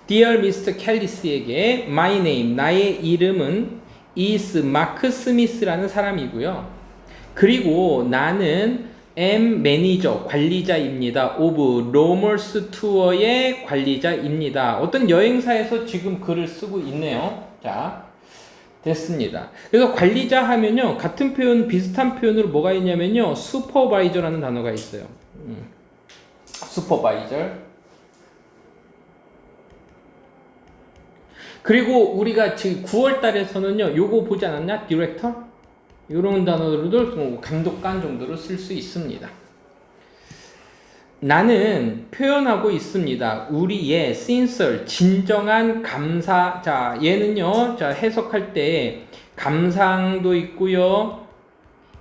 Dear Mr. 캘리스에게 My name, 나의 이름은 is 마크 스미스라는 사람이고요. 그리고 나는 am 매니저, 관리자입니다. of 로머스 투어의 관리자입니다. 어떤 여행사에서 지금 글을 쓰고 있네요. 자, 됐습니다. 그래서 관리자 하면요, 같은 표현, 비슷한 표현으로 뭐가 있냐면요, 슈퍼바이저라는 단어가 있어요. 슈퍼바이저. 그리고 우리가 지금 9월 달에서는요, 요거 보지 않았냐? 디렉터? 이런 단어로도 감독관 정도로 쓸 수 있습니다. 나는 표현하고 있습니다. 우리의 sincere, 진정한 감사. 자, 얘는요, 자, 해석할 때 감상도 있고요,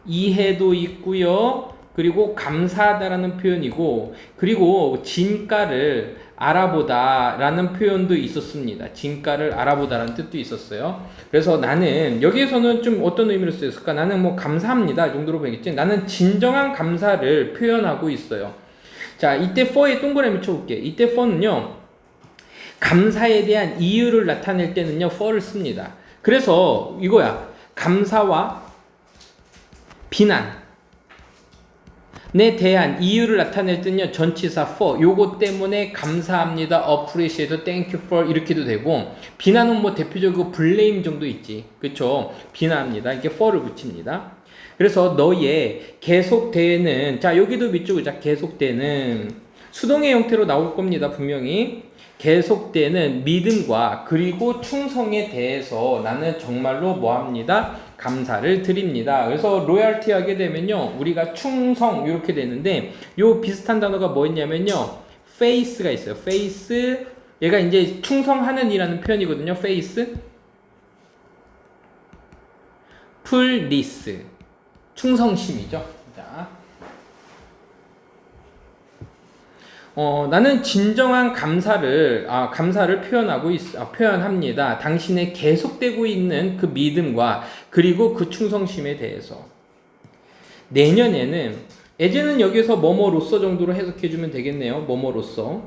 이해도 있고요, 그리고 감사하다라는 표현이고, 그리고 진가를 알아보다 라는 표현도 있었습니다. 진가를 알아보다 라는 뜻도 있었어요. 그래서 나는 여기에서는 좀 어떤 의미로 쓰였을까? 나는 뭐 감사합니다 정도로 보겠지. 나는 진정한 감사를 표현하고 있어요. 자, 이때 for에 동그라미 쳐볼게. 이때 for는요, 감사에 대한 이유를 나타낼 때는요, for를 씁니다. 그래서 이거야. 감사와 비난 에 대한 이유를 나타낼 때는요, 전치사 for, 요거 때문에 감사합니다, appreciate, thank you for 이렇게도 되고, 비난은 뭐 대표적으로 blame 정도 있지, 그쵸? 비난합니다. 이렇게 for를 붙입니다. 그래서 너의 계속되는, 자, 여기도 밑줄, 자, 계속되는 수동의 형태로 나올 겁니다. 분명히 계속되는 믿음과 그리고 충성에 대해서 나는 정말로 뭐합니다? 감사를 드립니다. 그래서 로얄티 하게 되면요, 우리가 충성 이렇게 되는데, 요 비슷한 단어가 뭐 있냐면요, face가 있어요. face, 얘가 이제 충성하는 이라는 표현이거든요. face, fulness, 충성심이죠. 자, 나는 진정한 감사를 표현합니다. 당신의 계속되고 있는 그 믿음과 그리고 그 충성심에 대해서. 내년에는, 예제는 여기서 뭐뭐로서 정도로 해석해주면 되겠네요. 뭐뭐로서.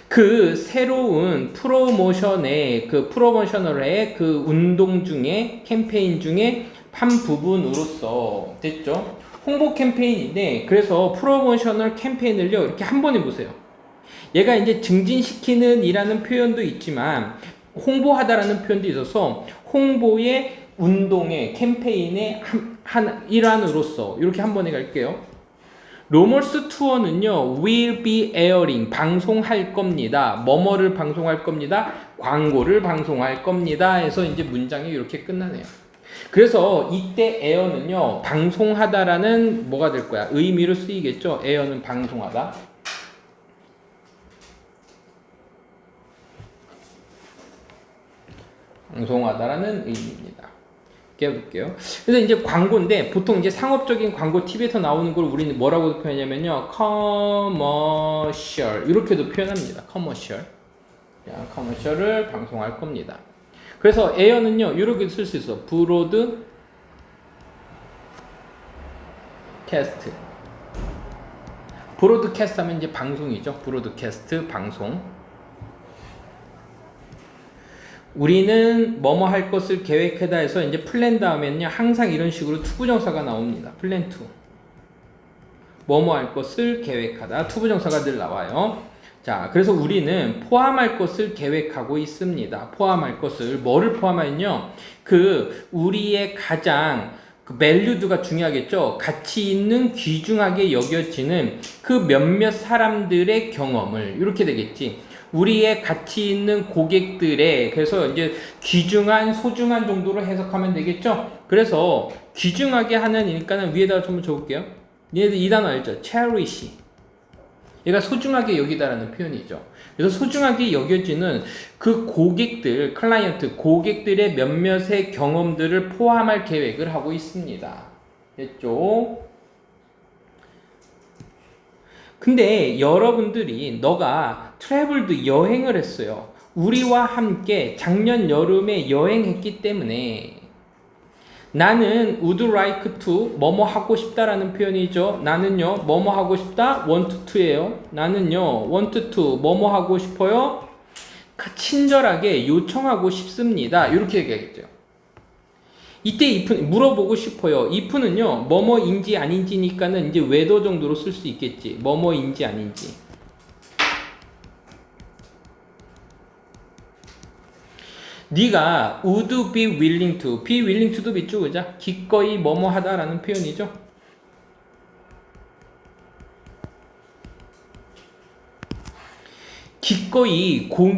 그 새로운 프로모션의 그 운동 중에, 캠페인 중에 한 부분으로서 됐죠? 홍보 캠페인인데, 그래서 프로모셔널 캠페인을요, 이렇게 한 번 해보세요. 얘가 이제 증진시키는 이라는 표현도 있지만, 홍보하다라는 표현도 있어서, 홍보의 운동의 캠페인의 한 일환으로서, 이렇게 한 번에 갈게요. 로머스 투어는요, will be airing, 방송할 겁니다. 뭐뭐를 방송할 겁니다. 광고를 방송할 겁니다. 해서 이제 문장이 이렇게 끝나네요. 그래서 이때 에어는요, 방송하다라는 뭐가 될 거야? 의미로 쓰이겠죠? 에어는 방송하다. 방송하다라는 의미입니다. 깨볼게요. 그래서 이제 광고인데, 보통 이제 상업적인 광고 팁에서 나오는 걸 우리는 뭐라고 표현하냐면요, 커머셜. 이렇게도 표현합니다. 커머셜. 자, 커머셜을 방송할 겁니다. 그래서 에어는요, 이렇게 쓸 수 있어. 브로드 캐스트. 브로드캐스트 하면 이제 방송이죠. 브로드캐스트, 방송. 우리는 뭐뭐 할 것을 계획하다 해서 이제 플랜 다음에는요, 항상 이런 식으로 투부정사가 나옵니다. 플랜 투. 뭐뭐 할 것을 계획하다. 투부정사가 늘 나와요. 자, 그래서 우리는 포함할 것을 계획하고 있습니다. 포함할 것을, 뭐를 포함하면요, 우리의 가장 밸류드가 중요하겠죠. 가치 있는, 귀중하게 여겨지는 그 몇몇 사람들의 경험을, 이렇게 되겠지. 우리의 가치 있는 고객들의, 그래서 이제 귀중한, 소중한 정도로 해석하면 되겠죠. 그래서 귀중하게 하는이니까는 위에다가 좀 적을게요. 얘들 이 단어 알죠? cherish. 얘가 소중하게 여기다라는 표현이죠. 그래서 소중하게 여겨지는 그 고객들, 클라이언트, 고객들의 몇몇의 경험들을 포함할 계획을 하고 있습니다. 됐죠? 근데 여러분들이, 너가 트래블드, 여행을 했어요. 우리와 함께 작년 여름에 여행했기 때문에 나는 would like to 뭐뭐 하고 싶다라는 표현이죠. 나는요 뭐뭐 하고 싶다 want to예요. 나는요 want to 뭐뭐 하고 싶어요. 친절하게 요청하고 싶습니다. 이렇게 얘기하겠죠. 이때 if는 물어보고 싶어요. if는요 뭐뭐인지 아닌지니까는 이제 whether 정도로 쓸 수 있겠지. 뭐뭐인지 아닌지. 네가 would be willing to, be willing to도 밑줄 그자. 기꺼이 뭐뭐 하다라는 표현이죠.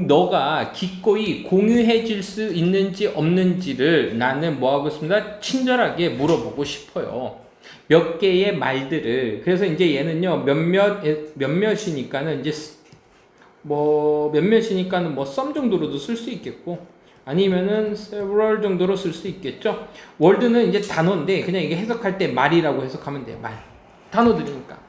너가 기꺼이 공유해 줄 수 있는지 없는지를 나는 뭐 하고 있습니다? 친절하게 물어보고 싶어요. 몇 개의 말들을. 그래서 이제 얘는요 몇몇이니까는 이제 몇몇이니까는 some 정도로도 쓸 수 있겠고, 아니면은 several 정도로 쓸 수 있겠죠. word는 이제 단어인데 그냥 이게 해석할 때 말이라고 해석하면 돼요. 말. 단어들이니까.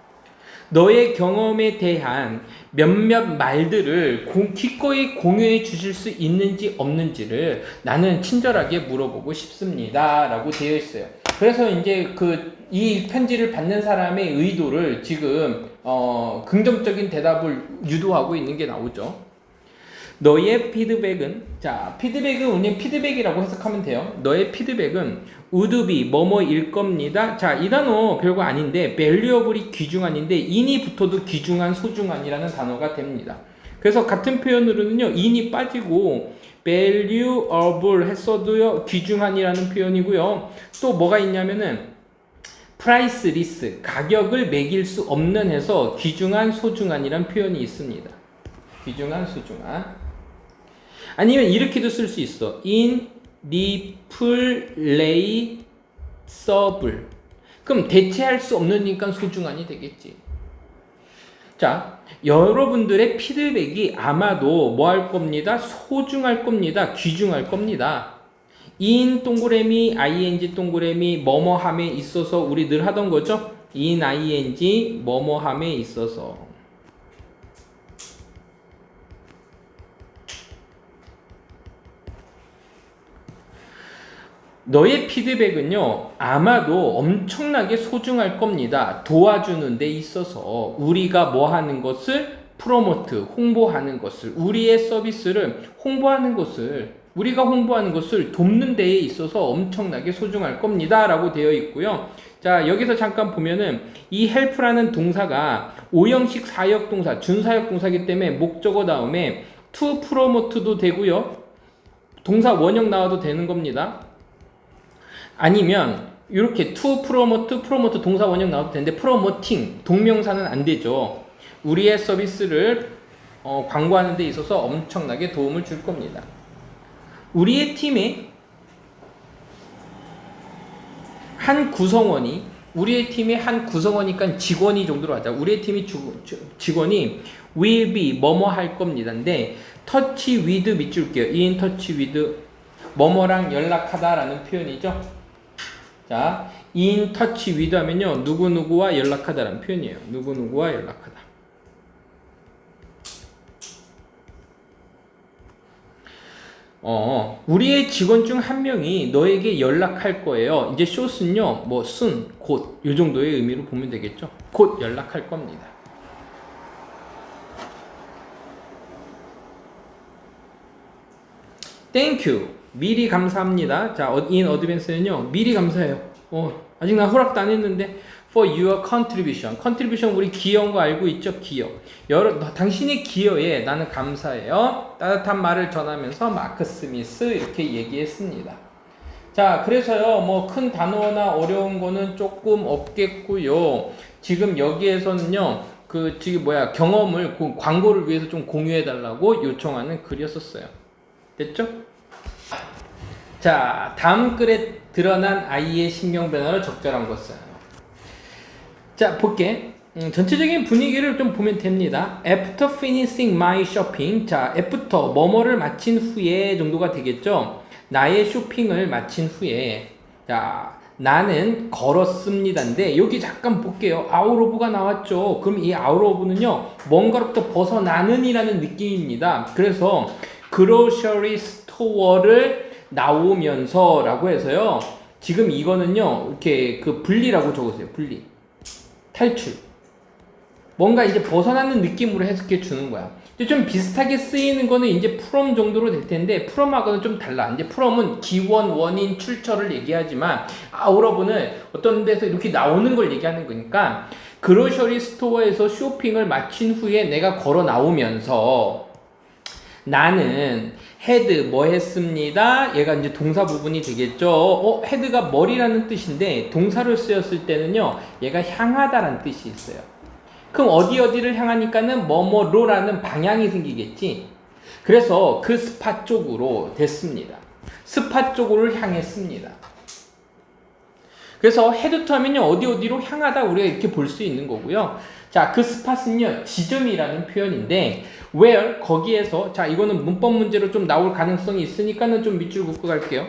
너의 경험에 대한 몇몇 말들을 기꺼이 공유해 주실 수 있는지 없는지를 나는 친절하게 물어보고 싶습니다. 라고 되어 있어요. 그래서 이제 이 편지를 받는 사람의 의도를 지금, 긍정적인 대답을 유도하고 있는 게 나오죠. 너의 피드백은, 자, 피드백은 그냥 피드백이라고 해석하면 돼요. 너의 피드백은 would be 뭐뭐일 겁니다. 자, 이 단어 별거 아닌데 valuable이 귀중한인데 in이 붙어도 귀중한, 소중한이라는 단어가 됩니다. 그래서 같은 표현으로는요 in이 빠지고 valuable 했어도요 귀중한이라는 표현이고요. 또 뭐가 있냐면은 priceless, 가격을 매길 수 없는 해서 귀중한, 소중한이라는 표현이 있습니다. 귀중한, 소중한. 아니면 이렇게도 쓸 수 있어. irreplaceable. 그럼 대체할 수 없으니까 소중한이 되겠지. 자, 여러분들의 피드백이 아마도 뭐 할 겁니다? 소중할 겁니다. 귀중할 겁니다. in 동그라미 ing 동그라미 뭐뭐함에 있어서 우리 늘 하던 거죠. in ing 뭐뭐함에 있어서. 너의 피드백은요 아마도 엄청나게 소중할 겁니다. 도와주는 데 있어서 우리가 뭐 하는 것을 프로모트, 홍보하는 것을, 우리의 서비스를 홍보하는 것을, 우리가 홍보하는 것을 돕는 데에 있어서 엄청나게 소중할 겁니다 라고 되어 있고요. 자, 여기서 잠깐 보면은 이 help라는 동사가 5형식 사역 동사, 준사역 동사이기 때문에 목적어 다음에 to promote도 되고요, 동사 원형 나와도 되는 겁니다. 아니면 이렇게 to promote, promote 동사 원형 나와도 되는데 promoting 동명사는 안 되죠. 우리의 서비스를 광고하는 데 있어서 엄청나게 도움을 줄 겁니다. 우리의 팀의 한 구성원이, 우리의 팀의 한 구성원이니까 직원이 정도로 하자. 우리의 팀이 직원이 will be 뭐뭐 할 겁니다. 근데 touch with 밑줄게요. in touch with 뭐뭐랑 연락하다라는 표현이죠. 자, in touch with 하면요 누구누구와 연락하다라는 표현이에요. 누구누구와 연락하다. 우리의 직원 중 한 명이 너에게 연락할 거예요. 이제 short는요 뭐 soon, 곧, 이 정도의 의미로 보면 되겠죠. 곧 연락할 겁니다. Thank you. 미리 감사합니다. 자, in advance는요 미리 감사해요. 아직 나 허락도 안 했는데 for your contribution. contribution 우리 기여한 거 알고 있죠? 기여. 당신의 기여에 나는 감사해요. 따뜻한 말을 전하면서 마크 스미스 이렇게 얘기했습니다. 자, 그래서요 뭐 큰 단어나 어려운 거는 조금 없겠고요. 지금 여기에서는요 경험을 광고를 위해서 좀 공유해 달라고 요청하는 글이었어요. 됐죠? 자, 다음 글에 드러난 아이의 신경 변화를 적절한 것은. 자, 볼게. 전체적인 분위기를 좀 보면 됩니다. After finishing my shopping. 자, after 뭐뭐를 마친 후에 정도가 되겠죠. 나의 쇼핑을 마친 후에. 자, 나는 걸었습니다인데 여기 잠깐 볼게요. out of가 나왔죠. 그럼 이 out of는요 뭔가로부터 벗어나는 이라는 느낌입니다. 그래서 grocery store를 나오면서 라고 해서요 지금 이거는요, 이렇게 그 분리라고 적으세요. 분리. 탈출. 뭔가 이제 벗어나는 느낌으로 해석해 주는 거야. 좀 비슷하게 쓰이는 거는 이제 from 정도로 될 텐데, from하고는 좀 달라. 이제 from은 기원, 원인, 출처를 얘기하지만, outof는 어떤 데서 이렇게 나오는 걸 얘기하는 거니까, 그로셔리 스토어에서 쇼핑을 마친 후에 내가 걸어 나오면서, 나는 had 뭐 했습니다. 얘가 이제 동사 부분이 되겠죠. had가 머리라는 뜻인데, 동사로 쓰였을 때는요, 얘가 향하다라는 뜻이 있어요. 그럼 어디를 향하니까는 뭐뭐로라는 방향이 생기겠지. 그래서 그 스팟 쪽으로 됐습니다. 스팟 쪽으로 향했습니다. 그래서 헤드투 하면요, 어디로 향하다 우리가 이렇게 볼 수 있는 거고요. 자, 그 스팟은요, 지점이라는 표현인데, where, 거기에서, 자, 이거는 문법 문제로 좀 나올 가능성이 있으니까는 좀 밑줄 긋고 갈게요.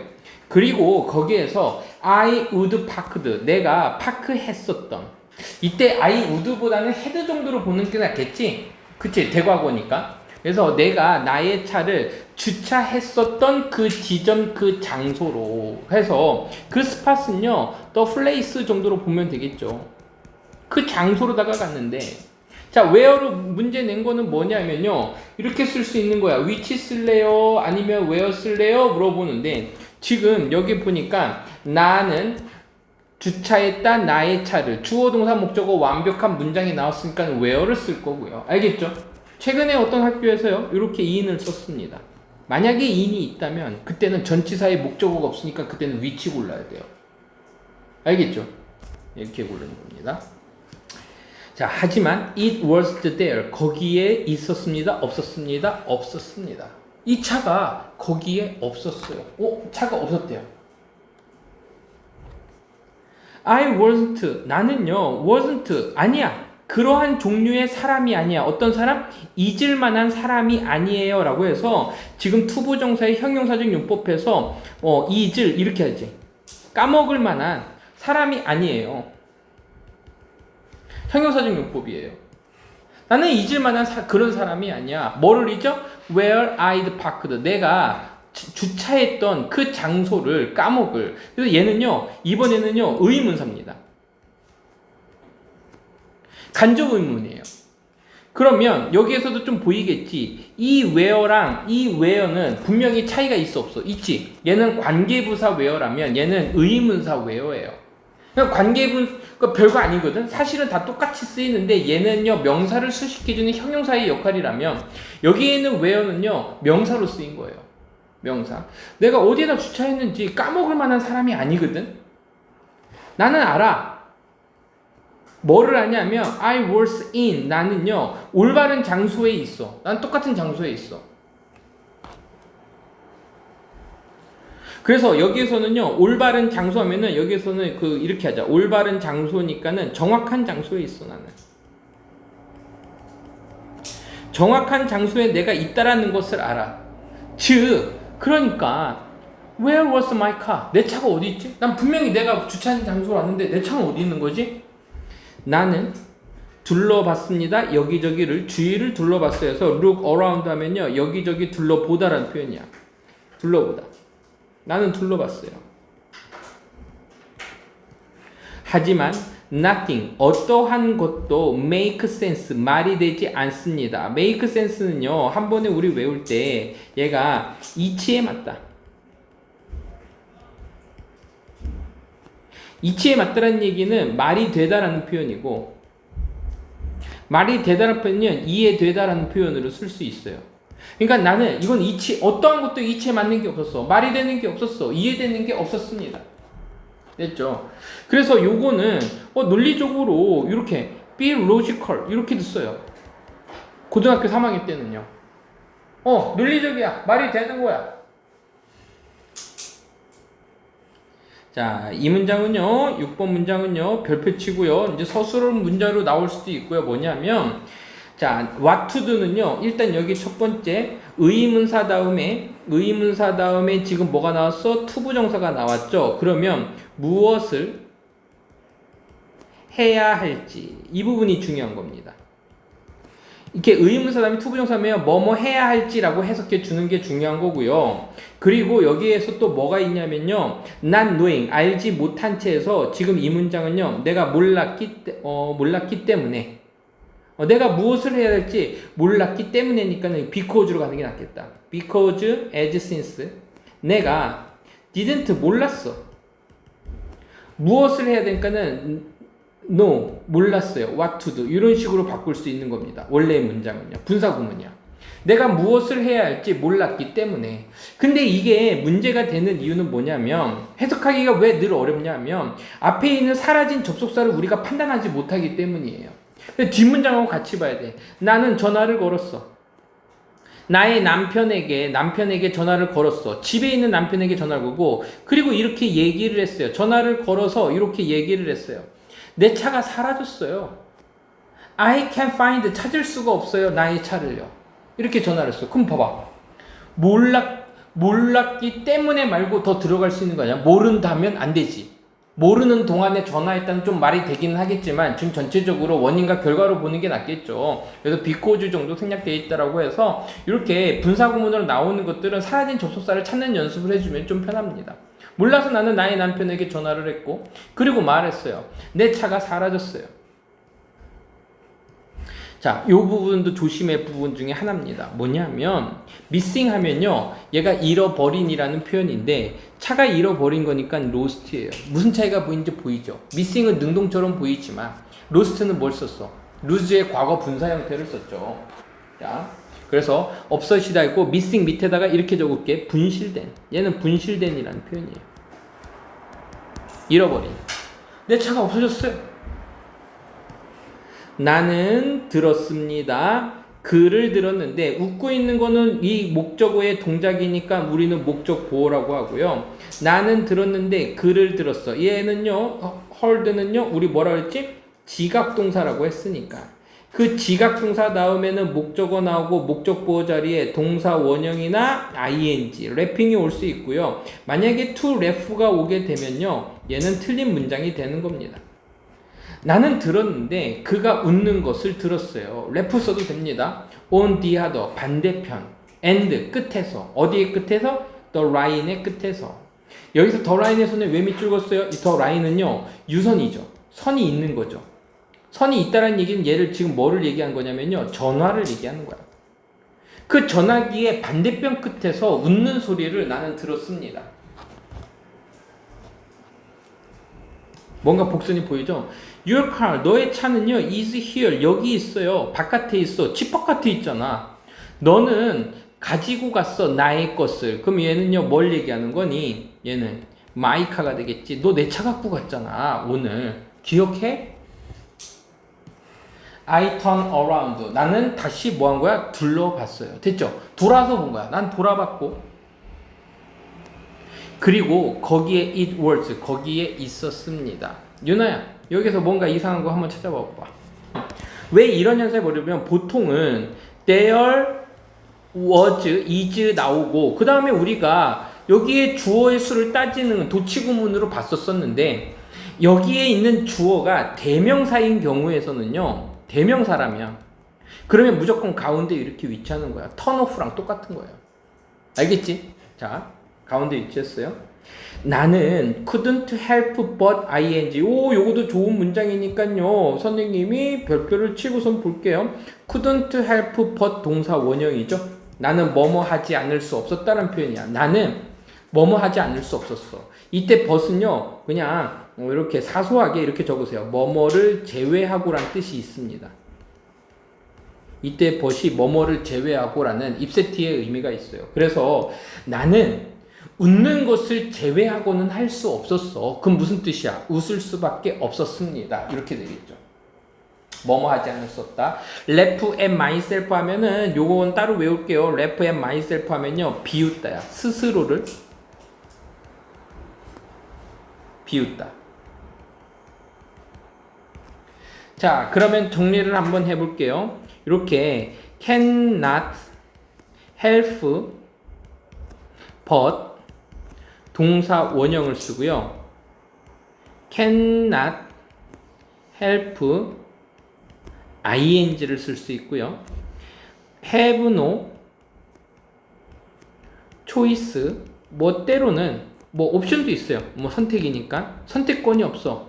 그리고 거기에서 I would parked, 내가 파크했었던, 이때 I would보다는 had 정도로 보는 게 낫겠지? 그치? 대과거니까. 그래서 내가 나의 차를 주차했었던 그 지점, 그 장소로 해서 그 스팟은요, the place 정도로 보면 되겠죠. 그 장소로다가 갔는데, 자, where로 문제 낸 거는 뭐냐면요, 이렇게 쓸 수 있는 거야. which 쓸래요? 아니면 where 쓸래요? 물어보는데, 지금 여기 보니까 나는 주차했다 나의 차를, 주어 동사 목적어 완벽한 문장이 나왔으니까 where를 쓸 거고요. 알겠죠? 최근에 어떤 학교에서요, 이렇게 이인을 썼습니다. 만약에 이인이 있다면 그때는 전치사의 목적어가 없으니까 그때는 which 골라야 돼요. 알겠죠? 이렇게 고르는 겁니다. 자, 하지만 it was there, 거기에 있었습니다. 없었습니다. 없었습니다. 이 차가 거기에 없었어요. 차가 없었대요. I wasn't, 나는요, wasn't, 아니야. 그러한 종류의 사람이 아니야. 어떤 사람? 잊을 만한 사람이 아니에요. 라고 해서 지금 투부정사의 형용사적 용법에서 잊을, 이렇게 하지. 까먹을 만한 사람이 아니에요. 형용사적 용법이에요. 나는 잊을 만한 그런 사람이 아니야. 뭐를 잊어? Where I'd parked. 내가 주차했던 그 장소를 까먹을. 그래서 얘는요, 이번에는요, 의문사입니다. 간접 의문이에요. 그러면 여기에서도 좀 보이겠지. 이 where랑 이 where는 분명히 차이가 있어 없어? 있지. 얘는 관계부사 where라면 얘는 의문사 where예요. 그러니까 관계부사 별거 아니거든. 사실은 다 똑같이 쓰이는데 얘는요, 명사를 수식해주는 형용사의 역할이라면 여기에는 where는요, 명사로 쓰인 거예요. 명사. 내가 어디에다 주차했는지 까먹을 만한 사람이 아니거든. 나는 알아. 뭐를 하냐면 I was in, 나는요 올바른 장소에 있어. 난 똑같은 장소에 있어. 그래서 여기에서는요, 올바른 장소 하면은 여기에서는 이렇게 하자. 올바른 장소니까는 정확한 장소에 있어. 나는 정확한 장소에 내가 있다라는 것을 알아. 즉 그러니까 Where was my car? 내 차가 어디 있지? 난 분명히 내가 주차한 장소로 왔는데 내 차는 어디 있는 거지? 나는 둘러봤습니다. 여기저기를, 주위를 둘러봤어요. 그래서 look around 하면요, 여기저기 둘러보다라는 표현이야. 둘러보다. 나는 둘러봤어요. 하지만 nothing, 어떠한 것도 make sense, 말이 되지 않습니다. make sense는요, 한 번에 우리 외울 때 얘가 이치에 맞다. 이치에 맞다라는 얘기는 말이 되다라는 표현이고, 말이 되다라는 표현은 이해되다라는 표현으로 쓸 수 있어요. 그러니까 나는 이건 어떠한 것도 이치에 맞는 게 없었어. 말이 되는 게 없었어. 이해되는 게 없었습니다. 됐죠? 그래서 요거는 논리적으로 이렇게 be logical 이렇게도 써요. 고등학교 3학년 때는요. 논리적이야. 말이 되는 거야. 자, 이 문장은요, 6번 문장은요, 별표 치고요. 이제 서술형 문장으로 나올 수도 있고요. 뭐냐면, 자, what to do는요, 일단 여기 첫 번째, 의문사 다음에 지금 뭐가 나왔어? 투부정사가 나왔죠? 그러면 무엇을 해야 할지, 이 부분이 중요한 겁니다. 이렇게 의문사 다음에 투부정사면 뭐뭐 해야 할지라고 해석해 주는 게 중요한 거고요. 그리고 여기에서 또 뭐가 있냐면요. not knowing, 알지 못한 채에서 지금 이 문장은요. 내가 몰랐기 때문에 내가 무엇을 해야 될지 몰랐기 때문에니까는 because로 가는 게 낫겠다. because, as, since 내가 didn't 몰랐어. 무엇을 해야 되니까는 no 몰랐어요. what to do 이런 식으로 바꿀 수 있는 겁니다. 원래의 문장은요. 분사구문이야. 내가 무엇을 해야 할지 몰랐기 때문에. 근데 이게 문제가 되는 이유는 뭐냐면 해석하기가 왜 늘 어렵냐면 앞에 있는 사라진 접속사를 우리가 판단하지 못하기 때문이에요. 근데 뒷문장하고 같이 봐야 돼. 나는 전화를 걸었어. 나의 남편에게 전화를 걸었어. 집에 있는 남편에게 전화를 걸고 그리고 이렇게 얘기를 했어요. 전화를 걸어서 이렇게 얘기를 했어요. 내 차가 사라졌어요. I can't find, 찾을 수가 없어요. 나의 차를요. 이렇게 전화를 했어. 그럼 봐봐. 몰랐기 때문에 말고 더 들어갈 수 있는 거 아니야? 모른다면 안 되지. 모르는 동안에 전화했다는 좀 말이 되기는 하겠지만 지금 전체적으로 원인과 결과로 보는 게 낫겠죠. 그래서 because 정도 생략되어 있다라고 해서 이렇게 분사구문으로 나오는 것들은 사라진 접속사를 찾는 연습을 해주면 좀 편합니다. 몰라서 나는 나의 남편에게 전화를 했고 그리고 말했어요. 내 차가 사라졌어요. 자, 이 부분도 조심할 부분 중에 하나입니다. 뭐냐면 missing 하면요. 얘가 잃어버린이라는 표현인데 차가 잃어버린 거니까 lost예요. 무슨 차이가 보이는지 보이죠? missing은 능동처럼 보이지만 lost는 뭘 썼어? lose의 과거 분사 형태를 썼죠. 자, 그래서 없어지다 있고 missing 밑에다가 이렇게 적을게. 분실된. 얘는 분실된이라는 표현이에요. 잃어버린. 내 차가 없어졌어요. 나는 들었습니다. 그를 들었는데 웃고 있는 거는 이 목적어의 동작이니까 우리는 목적 보호라고 하고요. 나는 들었는데 그를 들었어. 얘는요. heard는요. 우리 뭐라 그랬지? 지각동사라고 했으니까. 그 지각동사 다음에는 목적어 나오고 목적 보호 자리에 동사 원형이나 ing, 래핑이 올 수 있고요. 만약에 to ref가 오게 되면요. 얘는 틀린 문장이 되는 겁니다. 나는 들었는데 그가 웃는 것을 들었어요. 래프 써도 됩니다. on the other, 반대편. and, 끝에서. 어디의 끝에서? the line의 끝에서. 여기서 the line에서는 왜 밑줄 긋었어요? the line은요. 유선이죠. 선이 있는 거죠. 선이 있다는 얘기는 얘를 지금 뭐를 얘기한 거냐면요. 전화를 얘기하는 거야. 그 전화기의 반대편 끝에서 웃는 소리를 나는 들었습니다. 뭔가 복선이 보이죠? Your car, 너의 차는요, is here, 여기 있어요. 바깥에 있어. 집 바깥에 있잖아. 너는 가지고 갔어, 나의 것을. 그럼 얘는요, 뭘 얘기하는 거니? 얘는 my car가 되겠지. 너 내 차 갖고 갔잖아, 오늘. 기억해? I turn around. 나는 다시 뭐 한 거야? 둘러봤어요. 됐죠? 돌아서 본 거야. 난 돌아봤고. 그리고 거기에 it was, 거기에 있었습니다. 유나야, 여기서 뭔가 이상한 거 한번 찾아봐 봐. 왜 이런 현상이 벌어지면 보통은 there was, is 나오고 그 다음에 우리가 여기에 주어의 수를 따지는 도치구문으로 봤었는데 여기에 있는 주어가 대명사인 경우에서는요. 대명사라면 그러면 무조건 가운데 이렇게 위치하는 거야. 턴오프랑 똑같은 거예요. 알겠지? 자, 가운데 위치했어요. 나는 couldn't help but ing. 오, 요것도 좋은 문장이니까요. 선생님이 별표를 치고선 볼게요. couldn't help but 동사 원형이죠. 나는 뭐뭐 하지 않을 수 없었다는 표현이야. 나는 뭐뭐 하지 않을 수 없었어. 이때 but은요. 그냥 이렇게 사소하게 이렇게 적으세요. 뭐뭐를 제외하고란 뜻이 있습니다. 이때 but이 뭐뭐를 제외하고라는 입세티의 의미가 있어요. 그래서 나는 웃는 것을 제외하고는 할 수 없었어. 그럼 무슨 뜻이야? 웃을 수밖에 없었습니다. 이렇게 되겠죠. 뭐뭐 하지 않을 수 없다. left and myself 하면은 요건 따로 외울게요. left and myself 하면요. 비웃다야. 스스로를 비웃다. 자, 그러면 정리를 한번 해볼게요. 이렇게 cannot help but 동사 원형을 쓰고요. cannot help ing를 쓸 수 있고요. have no choice. 뭐 때로는 뭐 옵션도 있어요. 뭐 선택이니까 선택권이 없어.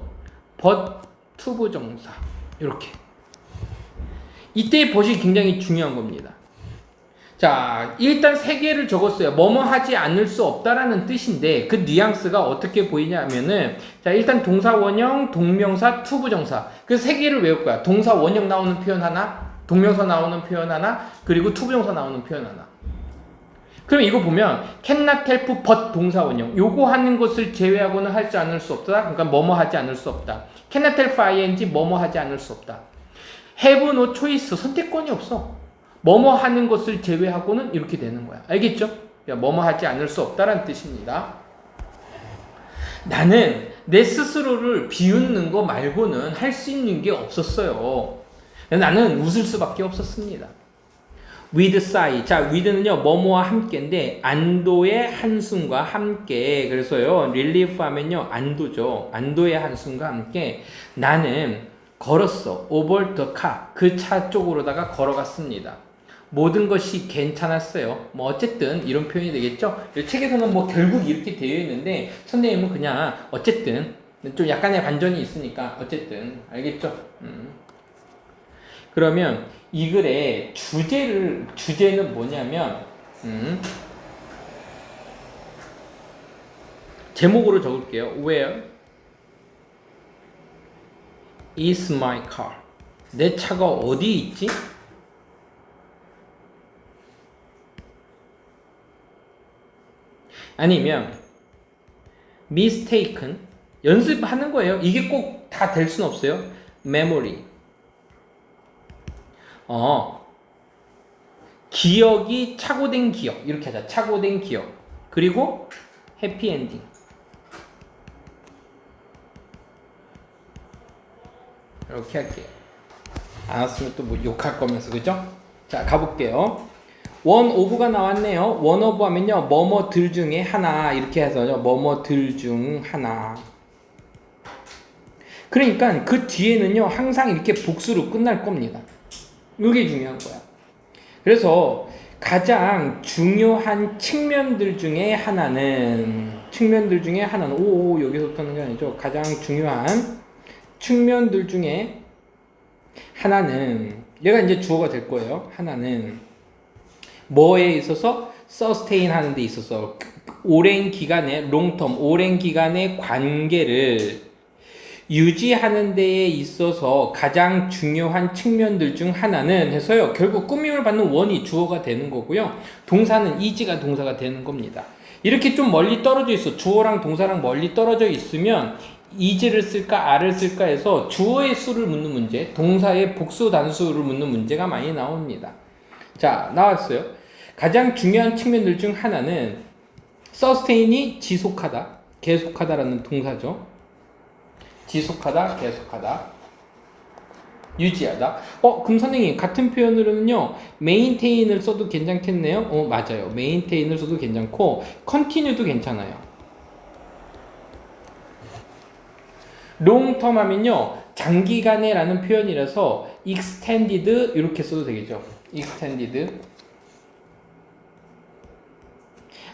but 투부정사 이렇게. 이때 but이 굉장히 중요한 겁니다. 자, 일단 세 개를 적었어요. 뭐뭐 하지 않을 수 없다라는 뜻인데 그 뉘앙스가 어떻게 보이냐면은 자, 일단 동사 원형, 동명사, 투부정사. 그 세 개를 외울 거야. 동사 원형 나오는 표현 하나, 동명사 나오는 표현 하나, 그리고 투부정사 나오는 표현 하나. 그럼 이거 보면 cannot help but 동사 원형. 요거 하는 것을 제외하고는 하지 않을 수 없다. 그러니까 뭐뭐 하지 않을 수 없다. cannot help ing 뭐뭐 하지 않을 수 없다. have no choice 선택권이 없어. 뭐뭐 하는 것을 제외하고는 이렇게 되는 거야. 알겠죠? 뭐뭐 하지 않을 수 없다라는 뜻입니다. 나는 내 스스로를 비웃는 거 말고는 할 수 있는 게 없었어요. 나는 웃을 수밖에 없었습니다. with sigh. 자, with는요, 뭐뭐와 함께인데, 안도의 한숨과 함께. 그래서요, relief 하면요, 안도죠. 안도의 한숨과 함께. 나는 걸었어. over the car. 그 차 쪽으로다가 걸어갔습니다. 모든 것이 괜찮았어요. 뭐 어쨌든 이런 표현이 되겠죠. 책에서는 뭐 결국 이렇게 되어 있는데 선생님은 그냥 어쨌든 좀 약간의 반전이 있으니까 어쨌든 알겠죠. 그러면 이 글의 주제는 뭐냐면 제목으로 적을게요. Where is my car? 내 차가 어디 있지? 아니면 mistaken 연습하는 거예요. 이게 꼭 다 될 수는 없어요. memory 기억이 착오된 기억 이렇게 하자. 착오된 기억 그리고 해피 엔딩 이렇게 할게요. 안 왔으면 또 뭐 욕할 거면서 그죠? 자 가볼게요. 원 오브가 나왔네요. 원 오브 하면요 뭐뭐들 중에 하나 이렇게 해서요 뭐뭐들 중 하나. 그러니까 그 뒤에는요 항상 이렇게 복수로 끝날 겁니다. 이게 중요한 거야. 그래서 가장 중요한 측면들 중에 하나는 오 여기서부터는 게 아니죠. 가장 중요한 측면들 중에 하나는 얘가 이제 주어가 될 거예요. 하나는 뭐에 있어서 sustain 하는 데 있어서 오랜 기간의 long-term 오랜 기간의 관계를 유지하는 데에 있어서 가장 중요한 측면들 중 하나는 해서요. 결국 꾸밈을 받는 원이 주어가 되는 거고요. 동사는 is가 동사가 되는 겁니다. 이렇게 좀 멀리 떨어져 있어. 주어랑 동사랑 멀리 떨어져 있으면 is를 쓸까 are를 쓸까 해서 주어의 수를 묻는 문제, 동사의 복수 단수를 묻는 문제가 많이 나옵니다. 자, 나왔어요. 가장 중요한 측면들 중 하나는 sustain이 지속하다, 계속하다라는 동사죠. 지속하다, 계속하다, 유지하다. 그럼 선생님 같은 표현으로는요 maintain을 써도 괜찮겠네요. 맞아요. maintain을 써도 괜찮고 continue도 괜찮아요. long term 하면요 장기간에 라는 표현이라서 extended 이렇게 써도 되겠죠. extended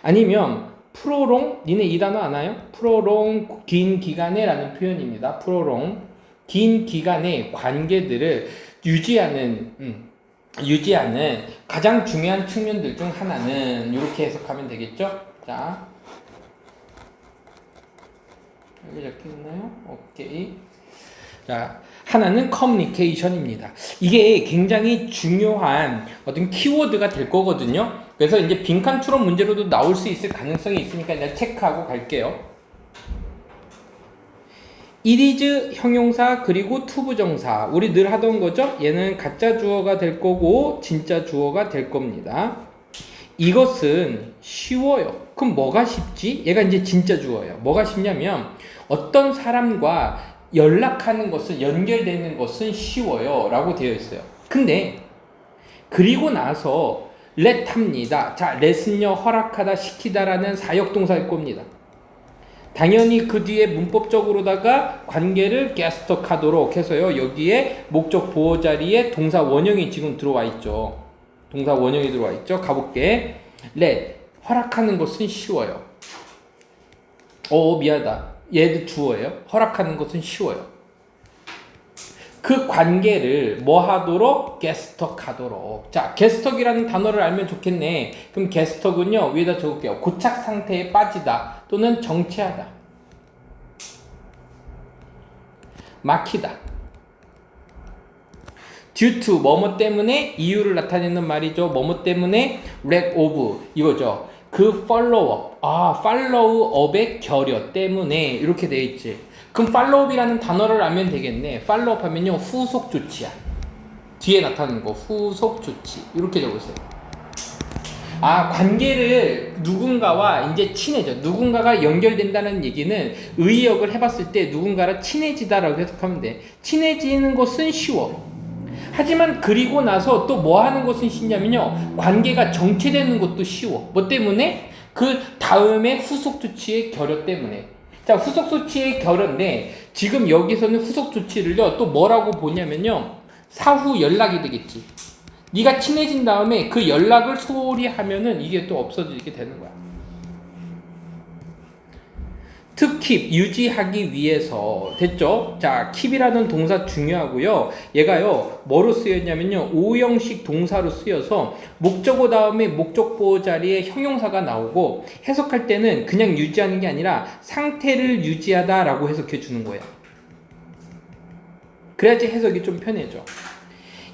아니면 프로롱, 니네 이 단어 아나요? 프로롱, 긴 기간에 라는 표현입니다. 프로롱, 긴 기간의 관계들을 유지하는 가장 중요한 측면들 중 하나는 이렇게 해석하면 되겠죠? 자, 여기 적혀있나요? 오케이. 자, 하나는 커뮤니케이션입니다. 이게 굉장히 중요한 어떤 키워드가 될 거거든요. 그래서 이제 빈칸 추론 문제로도 나올 수 있을 가능성이 있으니까 일단 체크하고 갈게요. it is 형용사 그리고 투부정사. 우리 늘 하던 거죠? 얘는 가짜 주어가 될 거고 진짜 주어가 될 겁니다. 이것은 쉬워요. 그럼 뭐가 쉽지? 얘가 이제 진짜 주어예요. 뭐가 쉽냐면 어떤 사람과 연락하는 것은 연결되는 것은 쉬워요 라고 되어 있어요. 근데 그리고 나서 let 합니다. 자, let은요 허락하다, 시키다라는 사역동사일 겁니다. 당연히 그 뒤에 문법적으로다가 관계를 게스트하도록 해서요 여기에 목적 보호 자리에 동사 원형이 지금 들어와 있죠. 동사 원형이 들어와 있죠. 가볼게. let 허락하는 것은 쉬워요. 미안하다. 얘도 주어예요. 허락하는 것은 쉬워요. 그 관계를 뭐 하도록? 게스트하도록. 자, 게스트이라는 단어를 알면 좋겠네. 그럼 게스트는요, 위에다 적을게요. 고착 상태에 빠지다 또는 정체하다. 막히다. due to 뭐뭐 때문에 이유를 나타내는 말이죠. 뭐뭐 때문에 lack of 이거죠. 그 follow up. follow up의 결여 때문에 이렇게 돼 있지. 그럼 follow up이라는 단어를 알면 되겠네. follow up 하면요, 후속 조치야. 뒤에 나타나는 거 후속 조치 이렇게 적으세요. 관계를 누군가와 이제 친해져. 누군가가 연결된다는 얘기는 의역을 해봤을 때 누군가랑 친해지다라고 해석하면 돼. 친해지는 것은 쉬워. 하지만 그리고 나서 또 뭐 하는 것은 쉽냐면요, 관계가 정체되는 것도 쉬워. 뭐 때문에? 그 다음에 후속 조치의 결여 때문에. 자, 후속 조치의 결여인데 지금 여기서는 후속 조치를요 또 뭐라고 보냐면요, 사후 연락이 되겠지. 네가 친해진 다음에 그 연락을 소홀히 하면은 이게 또 없어지게 되는 거야. to keep 유지하기 위해서. 됐죠? 자, keep이라는 동사 중요하고요. 얘가요 뭐로 쓰였냐면요, 오형식 동사로 쓰여서 목적어 다음에 목적보호 자리에 형용사가 나오고, 해석할 때는 그냥 유지하는 게 아니라 상태를 유지하다 라고 해석해 주는 거예요. 그래야지 해석이 좀 편해져.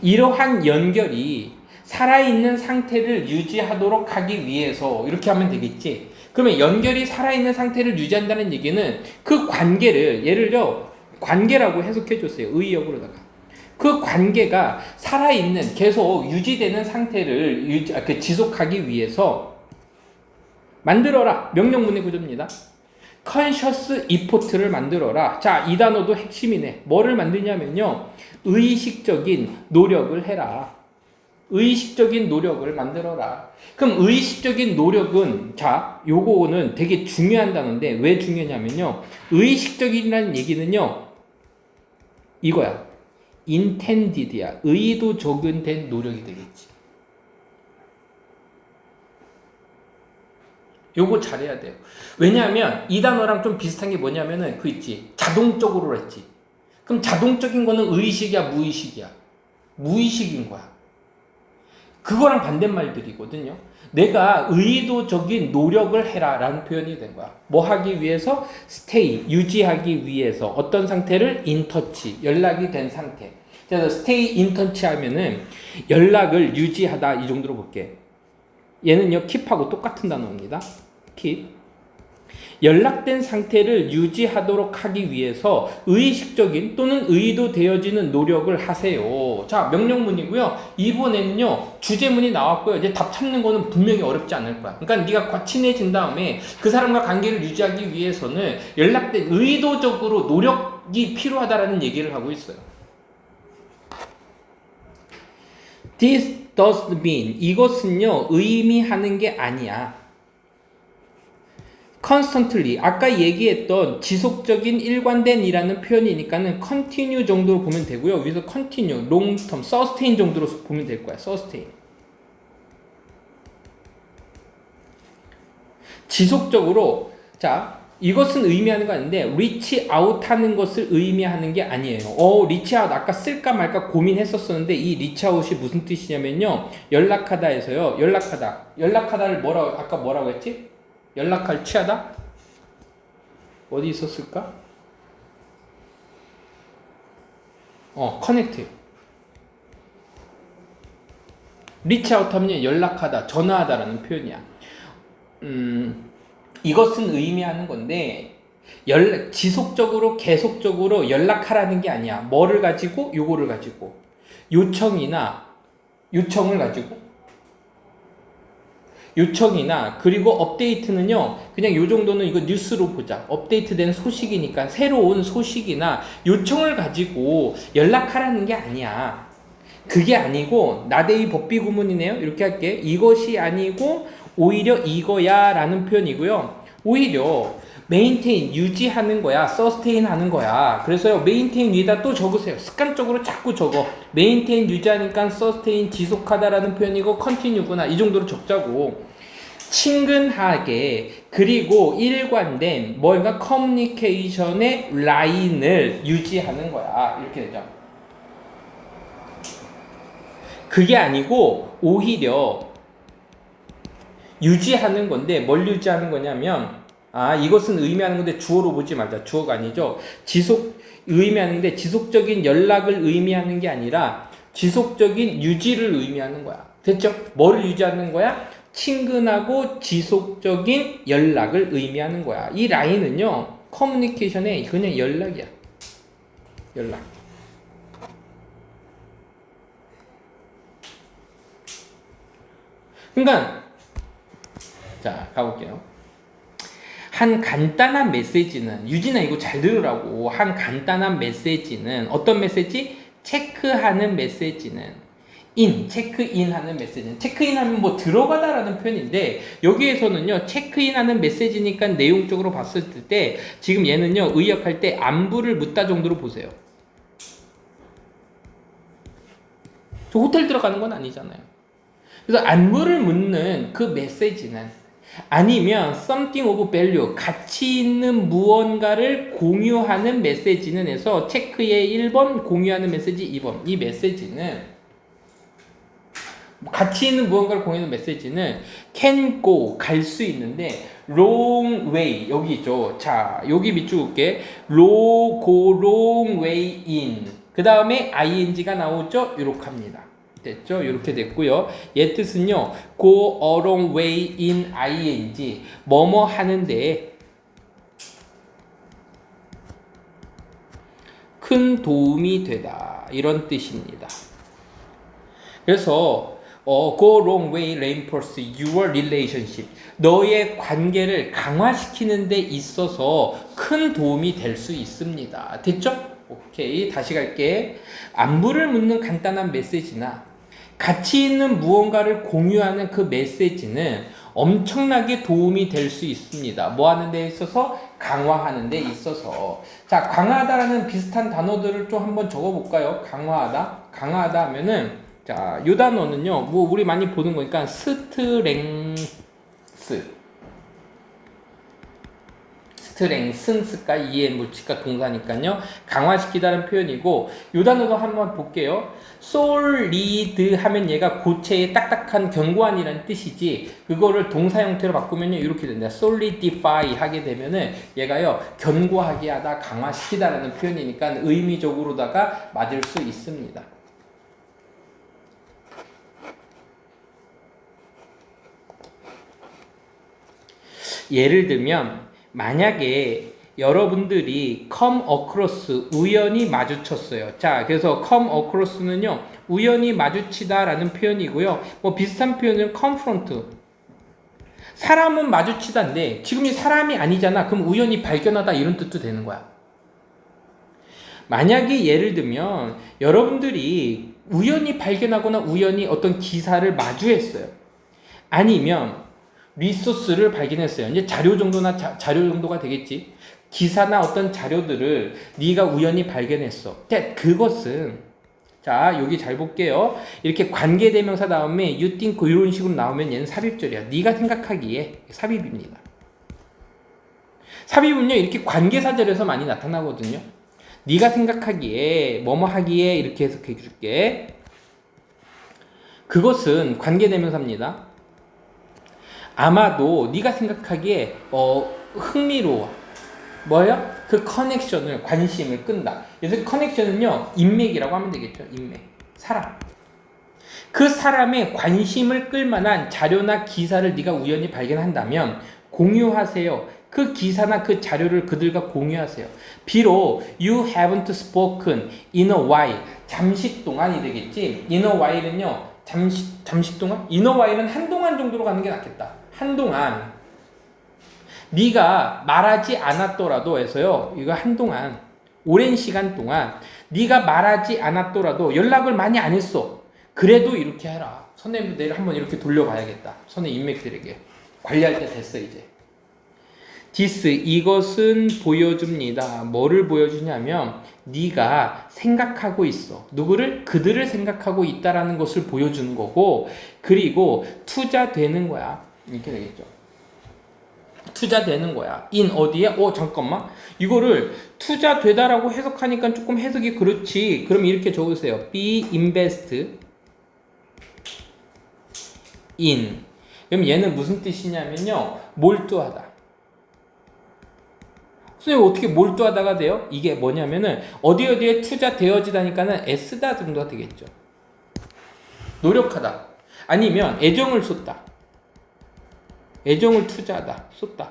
이러한 연결이 살아있는 상태를 유지하도록 하기 위해서, 이렇게 하면 되겠지. 그러면 연결이 살아있는 상태를 유지한다는 얘기는 그 관계를, 얘를요 관계라고 해석해 줬어요. 의역으로다가. 그 관계가 살아있는, 계속 유지되는 상태를 지속하기 위해서 만들어라. 명령문의 구조입니다. conscious effort를 만들어라. 자, 이 단어도 핵심이네. 뭐를 만드냐면요, 의식적인 노력을 해라. 의식적인 노력을 만들어라. 그럼 의식적인 노력은, 자, 요거는 되게 중요한 단어인데 왜 중요하냐면요, 의식적이라는 얘기는요 이거야. intended야. 의도적인 된 노력이 되겠지. 요거 잘해야 돼요. 왜냐하면 이 단어랑 좀 비슷한 게 뭐냐면은 그 있지, 자동적으로 했지. 그럼 자동적인 거는 의식이야, 무의식이야? 무의식인 거야. 그거랑 반대말들이거든요. 내가 의도적인 노력을 해라 라는 표현이 된 거야. 뭐 하기 위해서? stay, 유지하기 위해서. 어떤 상태를? in touch, 연락이 된 상태. 그래서 stay in touch 하면은 연락을 유지하다, 이 정도로 볼게. 얘는요 keep하고 똑같은 단어입니다. keep. 연락된 상태를 유지하도록 하기 위해서 의식적인 또는 의도되어지는 노력을 하세요. 자, 명령문이고요. 이번에는요 주제문이 나왔고요. 이제 답 찾는 거는 분명히 어렵지 않을 거야. 그러니까 네가 친해진 다음에 그 사람과 관계를 유지하기 위해서는 연락된 의도적으로 노력이 필요하다라는 얘기를 하고 있어요. This does mean, 이것은요 의미하는 게 아니야. constantly, 아까 얘기했던 지속적인 일관된 이라는 표현이니까는 continue 정도로 보면 되고요. 위에서 continue, long term, sustain 정도로 보면 될 거야. sustain. 지속적으로. 자, 이것은 의미하는 거 아닌데 reach out 하는 것을 의미하는 게 아니에요. reach out 아까 쓸까 말까 고민했었었는데 이 reach out이 무슨 뜻이냐면요, 연락하다에서요, 연락하다를 아까 뭐라고 했지? 연락할 취하다? 어디 있었을까? connect. reach out 하면 연락하다, 전화하다라는 표현이야. 이것은 의미하는 건데 지속적으로 계속적으로 연락하라는 게 아니야. 뭐를 가지고? 요거를 가지고. 요청을 가지고. 요청이나 그리고 업데이트는요 그냥 요 정도는 이거 뉴스로 보자. 업데이트된 소식이니까 새로운 소식이나 요청을 가지고 연락하라는 게 아니야. 그게 아니고 나대의 법비 구문이네요. 이렇게 할게. 이것이 아니고 오히려 이거야 라는 표현이고요. 오히려 maintain, 유지하는 거야. sustain 하는 거야. 그래서요 maintain 위에다 또 적으세요. 습관적으로 자꾸 적어. maintain 유지하니까 sustain 지속하다라는 표현이고 continue구나. 이 정도로 적자고. 친근하게 그리고 일관된 뭔가 커뮤니케이션의 라인을 유지하는 거야. 이렇게 되죠. 그게 아니고 오히려 유지하는 건데 뭘 유지하는 거냐면 이것은 의미하는 건데 주어로 보지 말자. 주어가 아니죠. 의미하는 게 지속적인 연락을 의미하는 게 아니라 지속적인 유지를 의미하는 거야. 됐죠? 뭐를 유지하는 거야? 친근하고 지속적인 연락을 의미하는 거야. 이 라인은요, 커뮤니케이션의 그냥 연락이야. 연락. 그러니까, 자, 가볼게요. 한 간단한 메시지는, 유진아 이거 잘 들으라고. 한 간단한 메시지는, 어떤 메시지? 체크하는 메시지는, 체크인 하는 메시지는, 체크인 하면 뭐 들어가다라는 표현인데, 여기에서는요, 체크인 하는 메시지니까 내용적으로 봤을 때, 지금 얘는요, 의역할 때 안부를 묻다 정도로 보세요. 저 호텔 들어가는 건 아니잖아요. 그래서 안부를 묻는 그 메시지는, 아니면 something of value, 가치 있는 무언가를 공유하는 메시지는 해서 체크의 1번, 공유하는 메시지 2번. 이 메시지는 가치 있는 무언가를 공유하는 메시지는 can go, 갈 수 있는데 long way, 여기 있죠. 자, 여기 밑줄 긋게 go long way in. 그 다음에 ing가 나오죠. 이렇게 합니다. 됐죠? 이렇게 됐고요. 얘 뜻은요, go a long way in ing, 뭐뭐 하는데 큰 도움이 되다, 이런 뜻입니다. 그래서 go a long way reinforce your relationship, 너의 관계를 강화시키는 데 있어서 큰 도움이 될 수 있습니다. 됐죠? 오케이, 다시 갈게. 안부를 묻는 간단한 메시지나 가치 있는 무언가를 공유하는 그 메시지는 엄청나게 도움이 될 수 있습니다. 뭐 하는 데 있어서? 강화하는 데 있어서. 자, 강화하다라는 비슷한 단어들을 좀 한번 적어볼까요? 강화하다 하면은, 자, 요 단어는요, 뭐 우리 많이 보는 거니까 스트렝스가 EN 물치가 동사니까요. 강화시키다는 표현이고, 요 단어도 한번 볼게요. solid 하면 얘가 고체의 딱딱한 견고한이라는 뜻이지, 그거를 동사 형태로 바꾸면요, 이렇게 된다. solidify 하게 되면은 얘가요, 견고하게 하다, 강화시키다라는 표현이니까 의미적으로다가 맞을 수 있습니다. 예를 들면 만약에 여러분들이 come across, 우연히 마주쳤어요. 자, 그래서 come across는요, 우연히 마주치다 라는 표현이고요. 뭐 비슷한 표현은 confront. 사람은 마주치다인데 지금 이 사람이 아니잖아. 그럼 우연히 발견하다, 이런 뜻도 되는 거야. 만약에 예를 들면 여러분들이 우연히 발견하거나 우연히 어떤 기사를 마주했어요. 아니면 리소스를 발견했어요. 이제 자료 정도가 되겠지. 기사나 어떤 자료들을 네가 우연히 발견했어. 그것은, 자, 여기 잘 볼게요. 이렇게 관계대명사 다음에 you think 이런 식으로 나오면 얘는 삽입절이야. 네가 생각하기에 삽입입니다. 삽입은요, 이렇게 관계사절에서 많이 나타나거든요. 네가 생각하기에, 뭐뭐 하기에, 이렇게 해석해 줄게. 그것은 관계대명사입니다. 아마도 네가 생각하기에 흥미로워. 뭐예요? 그 커넥션을, 관심을 끈다. 그래서 커넥션은요, 인맥이라고 하면 되겠죠. 인맥. 사람. 그 사람의 관심을 끌만한 자료나 기사를 네가 우연히 발견한다면 공유하세요. 그 기사나 그 자료를 그들과 공유하세요. 비록 you haven't spoken in a while, 잠시 동안이 되겠지. in a while은요, 잠시 동안? in a while은 한동안 정도로 가는 게 낫겠다. 한동안 네가 말하지 않았더라도 해서요, 이거 한동안, 오랜 시간 동안 네가 말하지 않았더라도, 연락을 많이 안 했어. 그래도 이렇게 해라. 선생님들 내일 한번 이렇게 돌려봐야겠다. 선생님 인맥들에게 관리할 때 됐어. 이제 this 이것은 보여줍니다. 뭐를 보여주냐면 네가 생각하고 있어. 누구를? 그들을 생각하고 있다라는 것을 보여주는 거고, 그리고 투자되는 거야. 이렇게 되겠죠. 투자되는 거야. in 어디에? 잠깐만. 이거를 투자되다라고 해석하니까 조금 해석이 그렇지. 그럼 이렇게 적으세요. be invest in. 그럼 얘는 무슨 뜻이냐면요. 몰두하다. 선생님 어떻게 몰두하다가 돼요? 이게 뭐냐면은 어디에 투자되어지다니까는 애쓰다 정도가 되겠죠. 노력하다. 아니면 애정을 쏟다. 애정을 투자하다. 쏟다.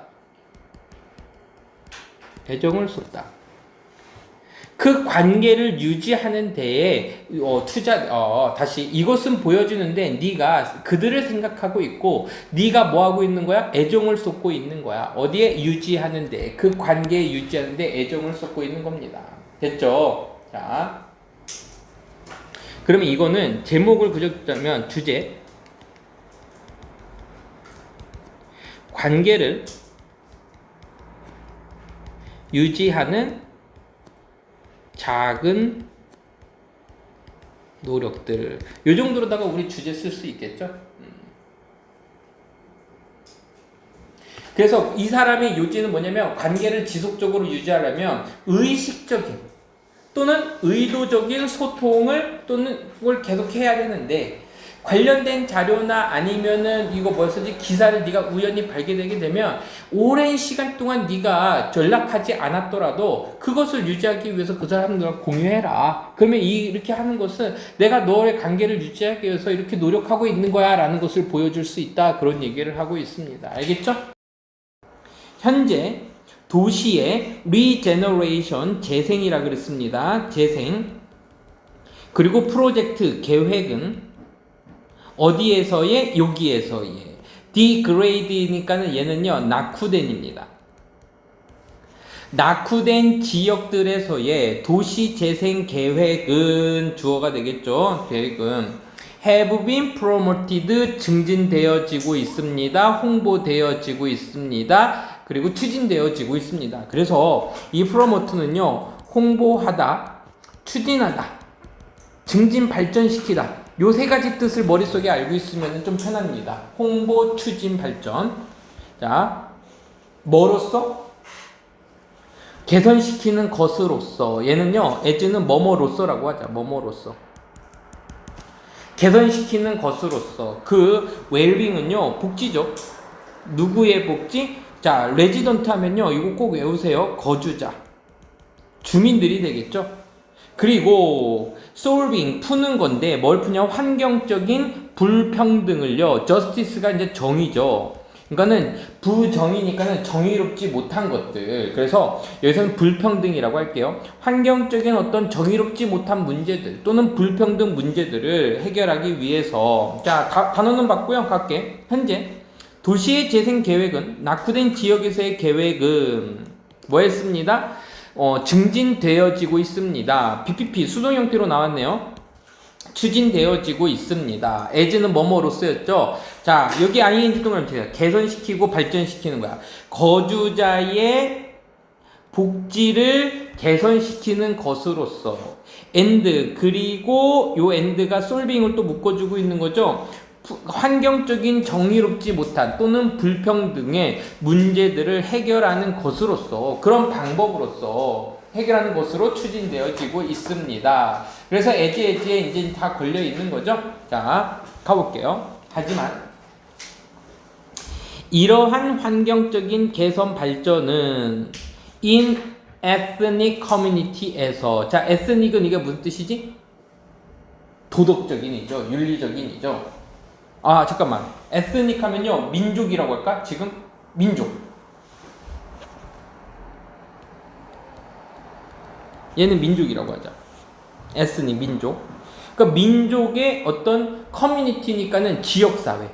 애정을 쏟다. 그 관계를 유지하는 데에 다시 이것은 보여주는데 네가 그들을 생각하고 있고 네가 뭐 하고 있는 거야? 애정을 쏟고 있는 거야. 어디에? 유지하는 데. 그 관계에 유지하는 데 애정을 쏟고 있는 겁니다. 됐죠? 자, 그러면 이거는 제목을 그려주자면 주제 관계를 유지하는 작은 노력들. 요 정도로다가 우리 주제 쓸 수 있겠죠? 그래서 이 사람의 요지는 뭐냐면 관계를 지속적으로 유지하려면 의식적인 또는 의도적인 소통을 또는 걸 계속 해야 되는데 관련된 자료나 아니면은 이거 뭐였지 기사를 네가 우연히 발견되게 되면 오랜 시간 동안 네가 연락하지 않았더라도 그것을 유지하기 위해서 그 사람들과 공유해라. 그러면 이렇게 하는 것은 내가 너의 관계를 유지하기 위해서 이렇게 노력하고 있는 거야 라는 것을 보여줄 수 있다. 그런 얘기를 하고 있습니다. 알겠죠? 현재 도시의 리제너레이션 재생이라 그랬습니다. 재생. 그리고 프로젝트 계획은 어디에서의? 여기에서의. degrade니까는 얘는요 낙후된입니다. 낙후된 지역들에서의 도시 재생 계획은 주어가 되겠죠. 계획은 have been promoted 증진되어지고 있습니다. 홍보되어지고 있습니다. 그리고 추진되어지고 있습니다. 그래서 이 promote는요 홍보하다, 추진하다, 증진 발전시키다. 요 세 가지 뜻을 머릿속에 알고 있으면 좀 편합니다. 홍보, 추진, 발전. 자, 뭐로써? 개선시키는 것으로서. 얘는요, as는 뭐뭐로서라고 하자. 뭐뭐로서. 개선시키는 것으로서. 그 웰빙은요, 복지죠. 누구의 복지? 자, 레지던트 하면요, 이거 꼭 외우세요. 거주자. 주민들이 되겠죠. 그리고 solving 푸는 건데 뭘 푸냐? 환경적인 불평등을요. justice가 이제 정의죠. 그러니까는 부정이니까는 정의롭지 못한 것들. 그래서 여기서는 불평등이라고 할게요. 환경적인 어떤 정의롭지 못한 문제들 또는 불평등 문제들을 해결하기 위해서. 자, 단어는 봤고요. 갈게. 현재 도시의 재생 계획은 낙후된 지역에서의 계획은 뭐 했습니다? 증진되어지고 있습니다. BPP 수동 형태로 나왔네요. 추진되어지고 있습니다. as는 뭐뭐로 쓰였죠. 자, 여기 ing 동그라미 쳐요. 개선시키고 발전시키는 거야. 거주자의 복지를 개선시키는 것으로서 and 그리고 요 and가 solving을 또 묶어주고 있는 거죠. 환경적인 정의롭지 못한 또는 불평등의 문제들을 해결하는 것으로서 그런 방법으로서 해결하는 것으로 추진되어지고 있습니다. 그래서 애지에 이제 다 걸려 있는 거죠. 자, 가볼게요. 하지만 이러한 환경적인 개선 발전은 in ethnic community에서 자, ethnic은 이게 무슨 뜻이지? 도덕적인이죠. 윤리적인이죠. 아, 잠깐만. 에스닉 하면요 민족이라고 할까? 지금 민족. 얘는 민족이라고 하자. 에스닉 민족. 그러니까 민족의 어떤 커뮤니티니까는 지역사회.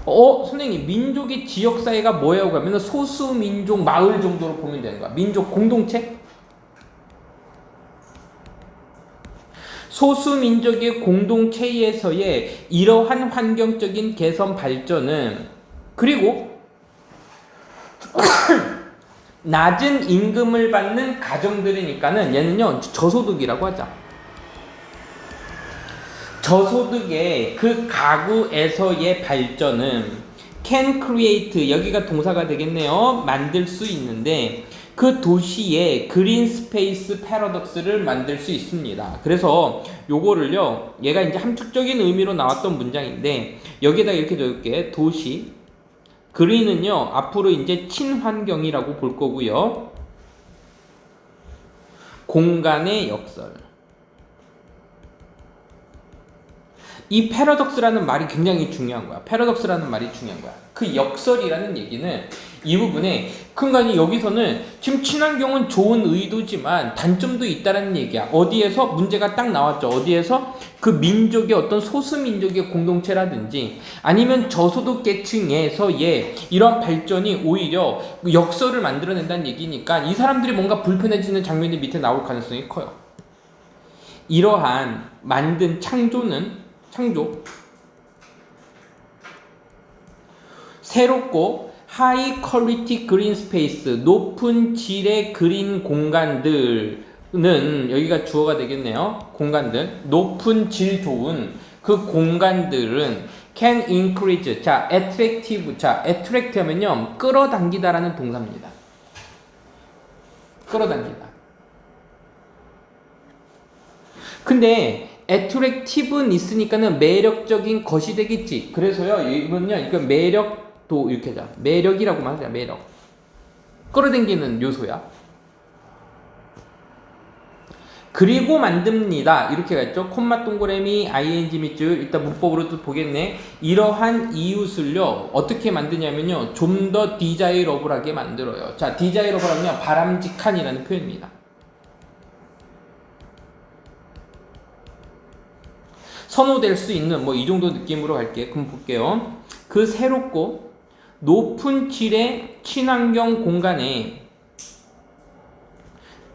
선생님 민족의 지역사회가 뭐예요? 그러면 소수민족 마을 정도로 보면 되는 거야. 민족 공동체? 소수민족의 공동체에서의 이러한 환경적인 개선 발전은 그리고 낮은 임금을 받는 가정들이니까는 얘는요 저소득이라고 하자. 저소득의 그 가구에서의 발전은 can create, 여기가 동사가 되겠네요. 만들 수 있는데 그 도시에 그린 스페이스 패러독스를 만들 수 있습니다. 그래서 요거를요, 얘가 이제 함축적인 의미로 나왔던 문장인데 여기에다 이렇게 적을게. 도시 그린은요 앞으로 이제 친환경이라고 볼 거고요. 공간의 역설. 이 패러독스라는 말이 굉장히 중요한 거야. 패러독스라는 말이 중요한 거야. 그 역설이라는 얘기는 이 부분에 그러니까 여기서는 지금 친환경은 좋은 의도지만 단점도 있다라는 얘기야. 어디에서 문제가 딱 나왔죠. 어디에서 그 민족의 어떤 소수민족의 공동체라든지 아니면 저소득 계층에서의 이러한 발전이 오히려 역설을 만들어낸다는 얘기니까 이 사람들이 뭔가 불편해지는 장면이 밑에 나올 가능성이 커요. 이러한 만든 창조 새롭고 하이 퀄리티 그린 스페이스, 높은 질의 그린 공간들은 여기가 주어가 되겠네요. 공간들, 높은 질 좋은 그 공간들은 can increase. 자, attractive. 자, attract 하면요 끌어당기다라는 동사입니다. 끌어당기다. 근데 attractive는 있으니까는 매력적인 것이 되겠지. 그래서요 이거는요 이거 매력도 이렇게 하자. 매력이라고만 하자. 매력. 끌어당기는 요소야. 그리고 만듭니다. 이렇게 갔죠. 콤마 동그라미 ing 밑줄 일단 문법으로도 보겠네. 이러한 이웃을요 어떻게 만드냐면요 좀 더 디자이러블하게 만들어요. 자, 디자이러블하면 바람직한이라는 표현입니다. 선호될 수 있는 뭐 이 정도 느낌으로 갈게. 그럼 볼게요. 그 새롭고 높은 질의 친환경 공간에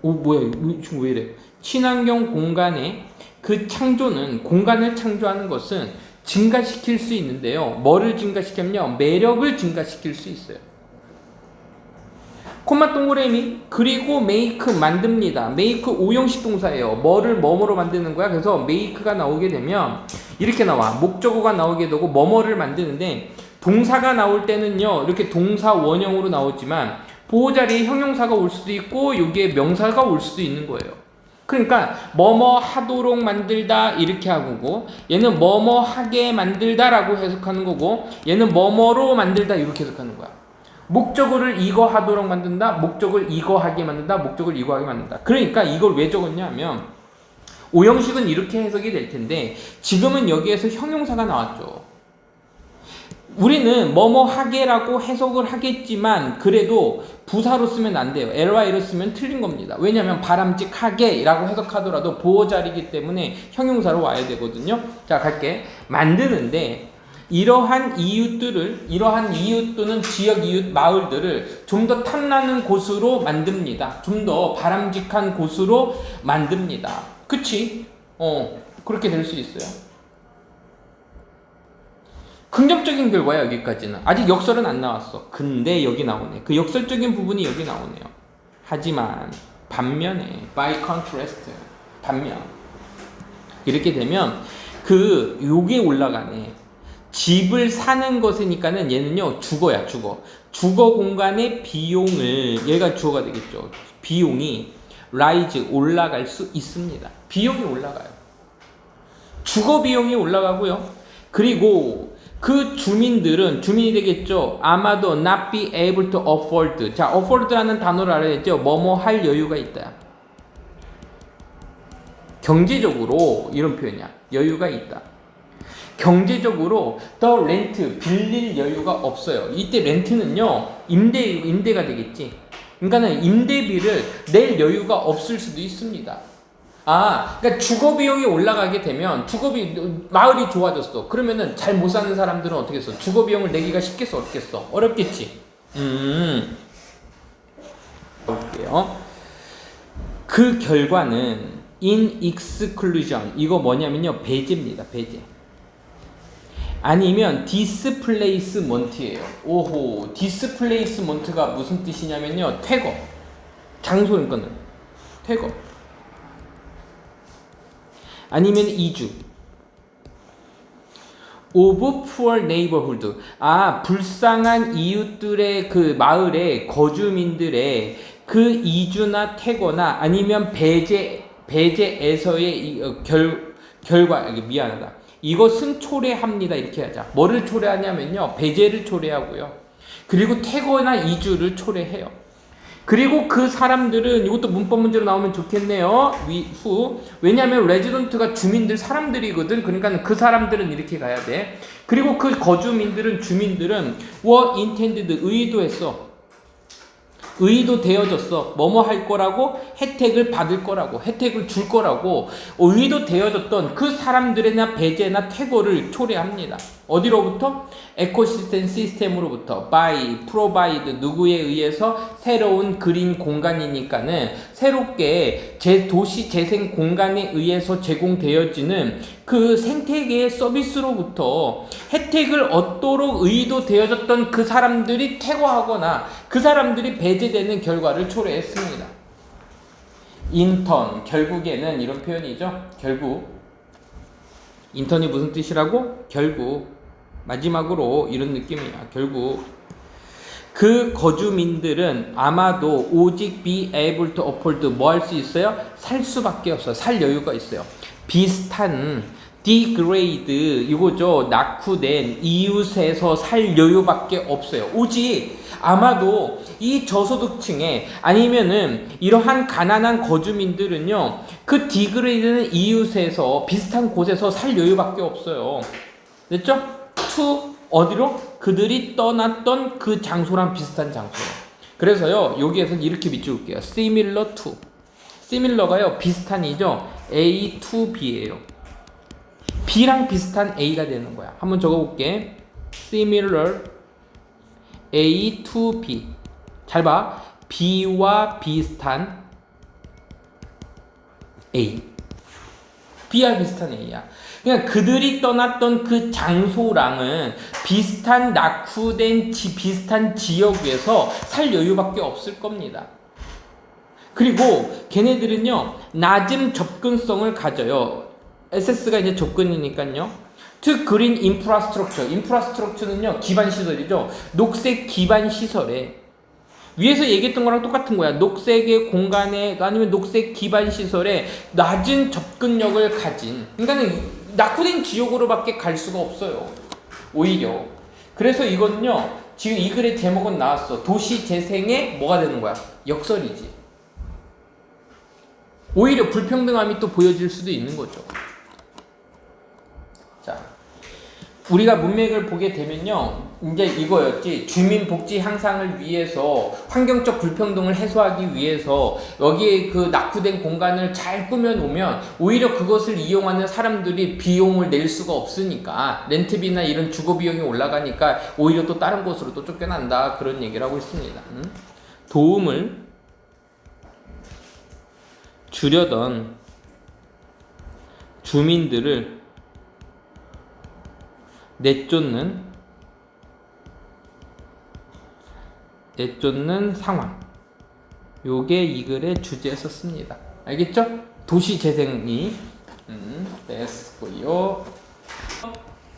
뭐야 지금 왜 이래? 친환경 공간에 그 창조는 공간을 창조하는 것은 증가시킬 수 있는데요. 뭐를 증가시키냐면 매력을 증가시킬 수 있어요. 콤마 동그라미 그리고 make 만듭니다. make 오형식 동사예요. 뭐를 뭐뭐로 만드는 거야. 그래서 make가 나오게 되면 이렇게 나와. 목적어가 나오게 되고 뭐뭐를 만드는데 동사가 나올 때는요 이렇게 동사 원형으로 나오지만 보호 자리에 형용사가 올 수도 있고 여기에 명사가 올 수도 있는 거예요. 그러니까 뭐뭐 하도록 만들다 이렇게 하고 얘는 뭐뭐 하게 만들다라고 해석하는 거고 얘는 뭐뭐로 만들다 이렇게 해석하는 거야. 목적어를 이거 하도록 만든다, 목적을 이거 하게 만든다, 목적을 이거 하게 만든다. 그러니까 이걸 왜 적었냐면 오형식은 이렇게 해석이 될 텐데 지금은 여기에서 형용사가 나왔죠. 우리는 뭐뭐 하게라고 해석을 하겠지만 그래도 부사로 쓰면 안 돼요. ly로 쓰면 틀린 겁니다. 왜냐하면 바람직하게라고 해석하더라도 보호자리이기 때문에 형용사로 와야 되거든요. 자, 갈게. 만드는데 이러한 이웃 또는 지역 이웃 마을들을 좀 더 탐나는 곳으로 만듭니다. 좀 더 바람직한 곳으로 만듭니다. 그치? 그렇게 될 수 있어요. 긍정적인 결과야. 여기까지는 아직 역설은 안 나왔어. 근데 여기 나오네. 그 역설적인 부분이 여기 나오네요. 하지만 반면에 by contrast 반면 이렇게 되면 요게 올라가네. 집을 사는 것이니까는 얘는요 주거야. 주거 공간의 비용을 얘가 주어가 되겠죠. 비용이 rise 올라갈 수 있습니다. 비용이 올라가요. 주거 비용이 올라가고요. 그리고 그 주민이 되겠죠. 아마도 not be able to afford. 자, afford라는 단어를 알아야겠죠. 뭐뭐 할 여유가 있다. 경제적으로 이런 표현이야. 여유가 있다. 경제적으로 더 렌트 빌릴 여유가 없어요. 이때 렌트는요 임대가 되겠지. 그러니까는 임대비를 낼 여유가 없을 수도 있습니다. 그러니까 주거 비용이 올라가게 되면 마을이 좋아졌어. 그러면은 잘 못 사는 사람들은 어떻게 했어? 주거 비용을 내기가 쉽겠어, 어렵겠어? 어렵겠지. 볼게요. 그 결과는 in exclusion. 이거 뭐냐면요 배제입니다. 배제. 아니면 디스플레이스먼트예요. 오호, 디스플레이스먼트가 무슨 뜻이냐면요, 퇴거. 장소니까는 퇴거. 아니면 이주. of poor neighborhood. 불쌍한 이웃들의 그 마을의 거주민들의 그 이주나 퇴거나 아니면 배제에서의 결과, 미안하다. 이것은 초래합니다. 이렇게 하자. 뭐를 초래하냐면요, 배제를 초래하고요. 그리고 퇴거나 이주를 초래해요. 그리고 그 사람들은, 이것도 문법 문제로 나오면 좋겠네요. 왜냐하면 레지던트가 주민들, 사람들이거든. 그러니까 그 사람들은 이렇게 가야 돼. 그리고 그 거주민들은, 주민들은 were intended, 의도되어졌어. 뭐뭐 할 거라고, 혜택을 받을 거라고, 혜택을 줄 거라고 의도되어졌던 그 사람들이나 배제나 퇴거를 초래합니다. 어디로부터? 에코시스템 시스템으로부터. by, provide, 누구에 의해서 새로운 그린 공간이니까는 새롭게 도시 재생 공간에 의해서 제공되어지는 그 생태계의 서비스로부터 혜택을 얻도록 의도되어졌던 그 사람들이 퇴거하거나 그 사람들이 배제되는 결과를 초래했습니다. 인턴, 결국에는 이런 표현이죠. 결국. 인턴이 무슨 뜻이라고? 결국. 마지막으로 이런 느낌이야. 결국 그 거주민들은 아마도 오직 be able to afford, 뭐 할 수 있어요? 살 수밖에 없어요. 살 여유가 있어요. 비슷한 degrade, 이거죠. 낙후된 이웃에서 살 여유밖에 없어요. 오직 아마도 이 저소득층에 아니면은 이러한 가난한 거주민들은요, 그 디그레이드는 이웃에서 비슷한 곳에서 살 여유밖에 없어요. 됐죠? to 어디로? 그들이 떠났던 그 장소랑 비슷한 장소요. 그래서요, 여기에서 이렇게 비춰볼게요. similar to. similar가요, 비슷한이죠. A to B예요. B랑 비슷한 A가 되는 거야. 한번 적어볼게. similar A to B. 잘 봐. B와 비슷한 A. B와 비슷한 A야. 그러니까 그들이 떠났던 그 장소랑은 비슷한 낙후된 비슷한 지역에서 살 여유밖에 없을 겁니다. 그리고 걔네들은요, 낮은 접근성을 가져요. SS가 이제 접근이니까요. to green infrastructure. infrastructure는요, 기반 시설이죠. 녹색 기반 시설에. 위에서 얘기했던 거랑 똑같은 거야. 녹색의 공간에, 아니면 녹색 기반 시설에 낮은 접근력을 가진. 그러니까는 낙후된 지역으로밖에 갈 수가 없어요. 오히려. 그래서 이거는요, 지금 이 글의 제목은 나왔어. 도시 재생의 뭐가 되는 거야? 역설이지. 오히려 불평등함이 또 보여질 수도 있는 거죠. 자, 우리가 문맥을 보게 되면요, 이제 이거였지. 주민복지 향상을 위해서, 환경적 불평등을 해소하기 위해서 여기에 그 낙후된 공간을 잘 꾸며놓으면 오히려 그것을 이용하는 사람들이 비용을 낼 수가 없으니까, 렌트비나 이런 주거비용이 올라가니까 오히려 또 다른 곳으로 또 쫓겨난다, 그런 얘기를 하고 있습니다. 도움을 주려던 주민들을 내쫓는 상황. 요게 이 글의 주제에 썼습니다. 알겠죠? 도시 재생이 됐고요.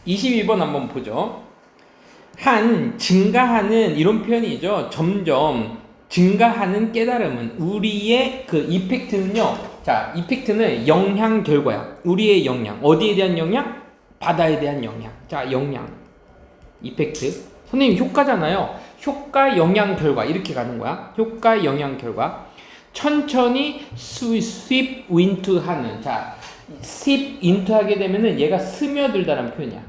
22번 한번 보죠. 증가하는, 이런 표현이죠. 점점 증가하는 깨달음은 우리의 그 이펙트는요. 자, 이펙트는 영향 결과야. 우리의 영향. 어디에 대한 영향? 바다에 대한 영향. 자, 영향. 이펙트. 선생님 효과잖아요. 효과, 영향, 결과. 이렇게 가는 거야. 효과, 영향, 결과. 천천히 sweep into 하는. 자, sweep into 하게 되면은 얘가 스며들다라는 표현이야.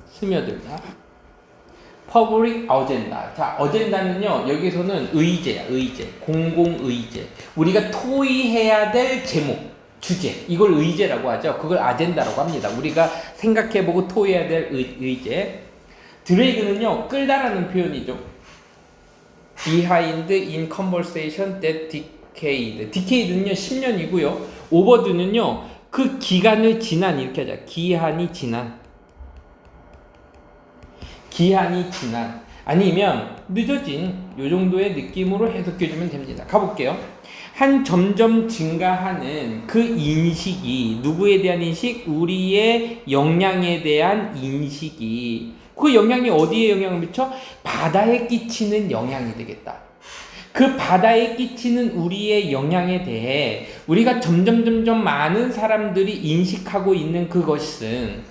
스며들다. public agenda. 자, 어젠다는요, 여기서는 의제야, 의제. 공공의제. 우리가 토의해야 될 제목. 주제, 이걸 의제라고 하죠. 그걸 아젠다라고 합니다. 우리가 생각해보고 토의해야 될 의제. 드래그는요, 끌다라는 표현이죠. behind in conversation that decayed. decayd는요, 10년이고요. over도는요, 그 기간을 지난, 이렇게 하자. 기한이 지난. 기한이 지난 아니면 늦어진 요 정도의 느낌으로 해석해주면 됩니다. 가볼게요. 한 점점 증가하는 그 인식이 누구에 대한 인식? 우리의 역량에 대한 인식이 그 영향이 어디에 영향을 미쳐? 바다에 끼치는 영향이 되겠다. 그 바다에 끼치는 우리의 영향에 대해 우리가 점점 많은 사람들이 인식하고 있는 그것은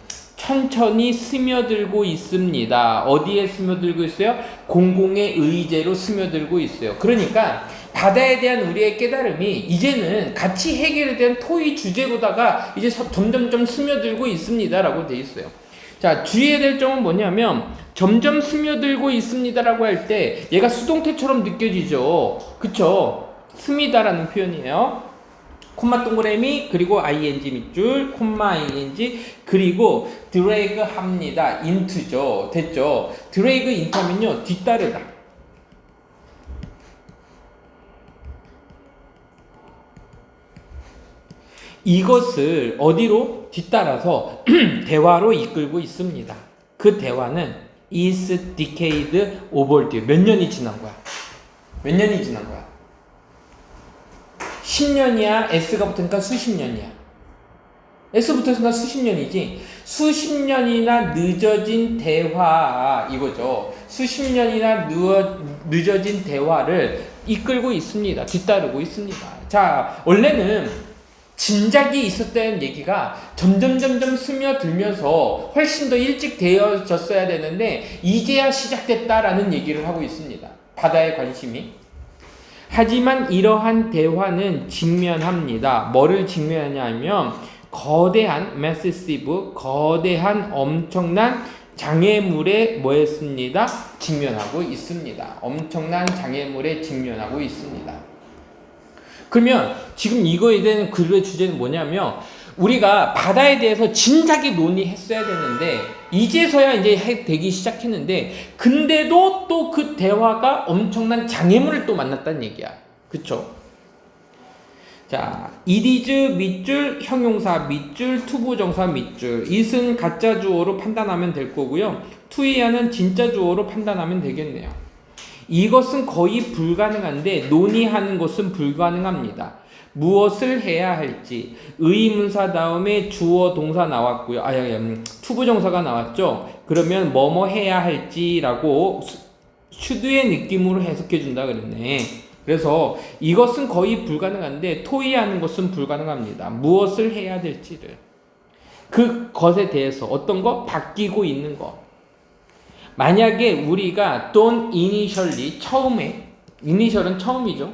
천천히 스며들고 있습니다. 어디에 스며들고 있어요? 공공의 의제로 스며들고 있어요. 그러니까 바다에 대한 우리의 깨달음이 이제는 가치 해결에 대한 토의 주제로다가 이제 점점 스며들고 있습니다라고 돼 있어요. 자, 주의해야 될 점은 뭐냐면 점점 스며들고 있습니다라고 할 때 얘가 수동태처럼 느껴지죠. 그쵸? 스미다라는 표현이에요. 콤마 동그라미 그리고 ing 밑줄 콤마 ing 그리고 드래그 합니다. 인트죠. 됐죠? 드래그 인트하면요 뒤따르다. 이것을 어디로? 뒤따라서 대화로 이끌고 있습니다. 그 대화는 is decade overdue. 몇 년이 지난 거야? 몇 년이 지난 거야? 10년이야? S가 붙으니까 수십 년이야. S 붙으니까 수십 년이지. 수십 년이나 늦어진 대화 이거죠. 수십 년이나 늦어진 대화를 이끌고 있습니다. 뒤따르고 있습니다. 자, 원래는 진작이 있었다는 얘기가 점점 스며들면서 훨씬 더 일찍 되어졌어야 되는데 이제야 시작됐다라는 얘기를 하고 있습니다. 바다의 관심이. 하지만 이러한 대화는 직면합니다. 뭐를 직면하냐면 거대한 massive, 거대한 엄청난 장애물에 뭐했습니다? 직면하고 있습니다. 엄청난 장애물에 직면하고 있습니다. 그러면 지금 이거에 대한 글의 주제는 뭐냐면 우리가 바다에 대해서 진작에 논의했어야 되는데 이제서야 이제 되기 시작했는데 근데도 또 그 대화가 엄청난 장애물을 또 만났다는 얘기야. 그쵸? 자, it is 밑줄 형용사 밑줄 투부정사 밑줄 it은 가짜 주어로 판단하면 될 거고요. to야는 진짜 주어로 판단하면 되겠네요. 이것은 거의 불가능한데 논의하는 것은 불가능합니다. 무엇을 해야 할지 의문사 다음에 주어 동사 나왔고요. 투부정사가 나왔죠. 그러면 뭐뭐 해야 할지라고 should의 느낌으로 해석해 준다 그랬네. 그래서 이것은 거의 불가능한데 토의하는 것은 불가능합니다. 무엇을 해야 될지를 그 것에 대해서 어떤 거? 바뀌고 있는 거. 만약에 우리가 don't initially 처음에 initial은 처음이죠.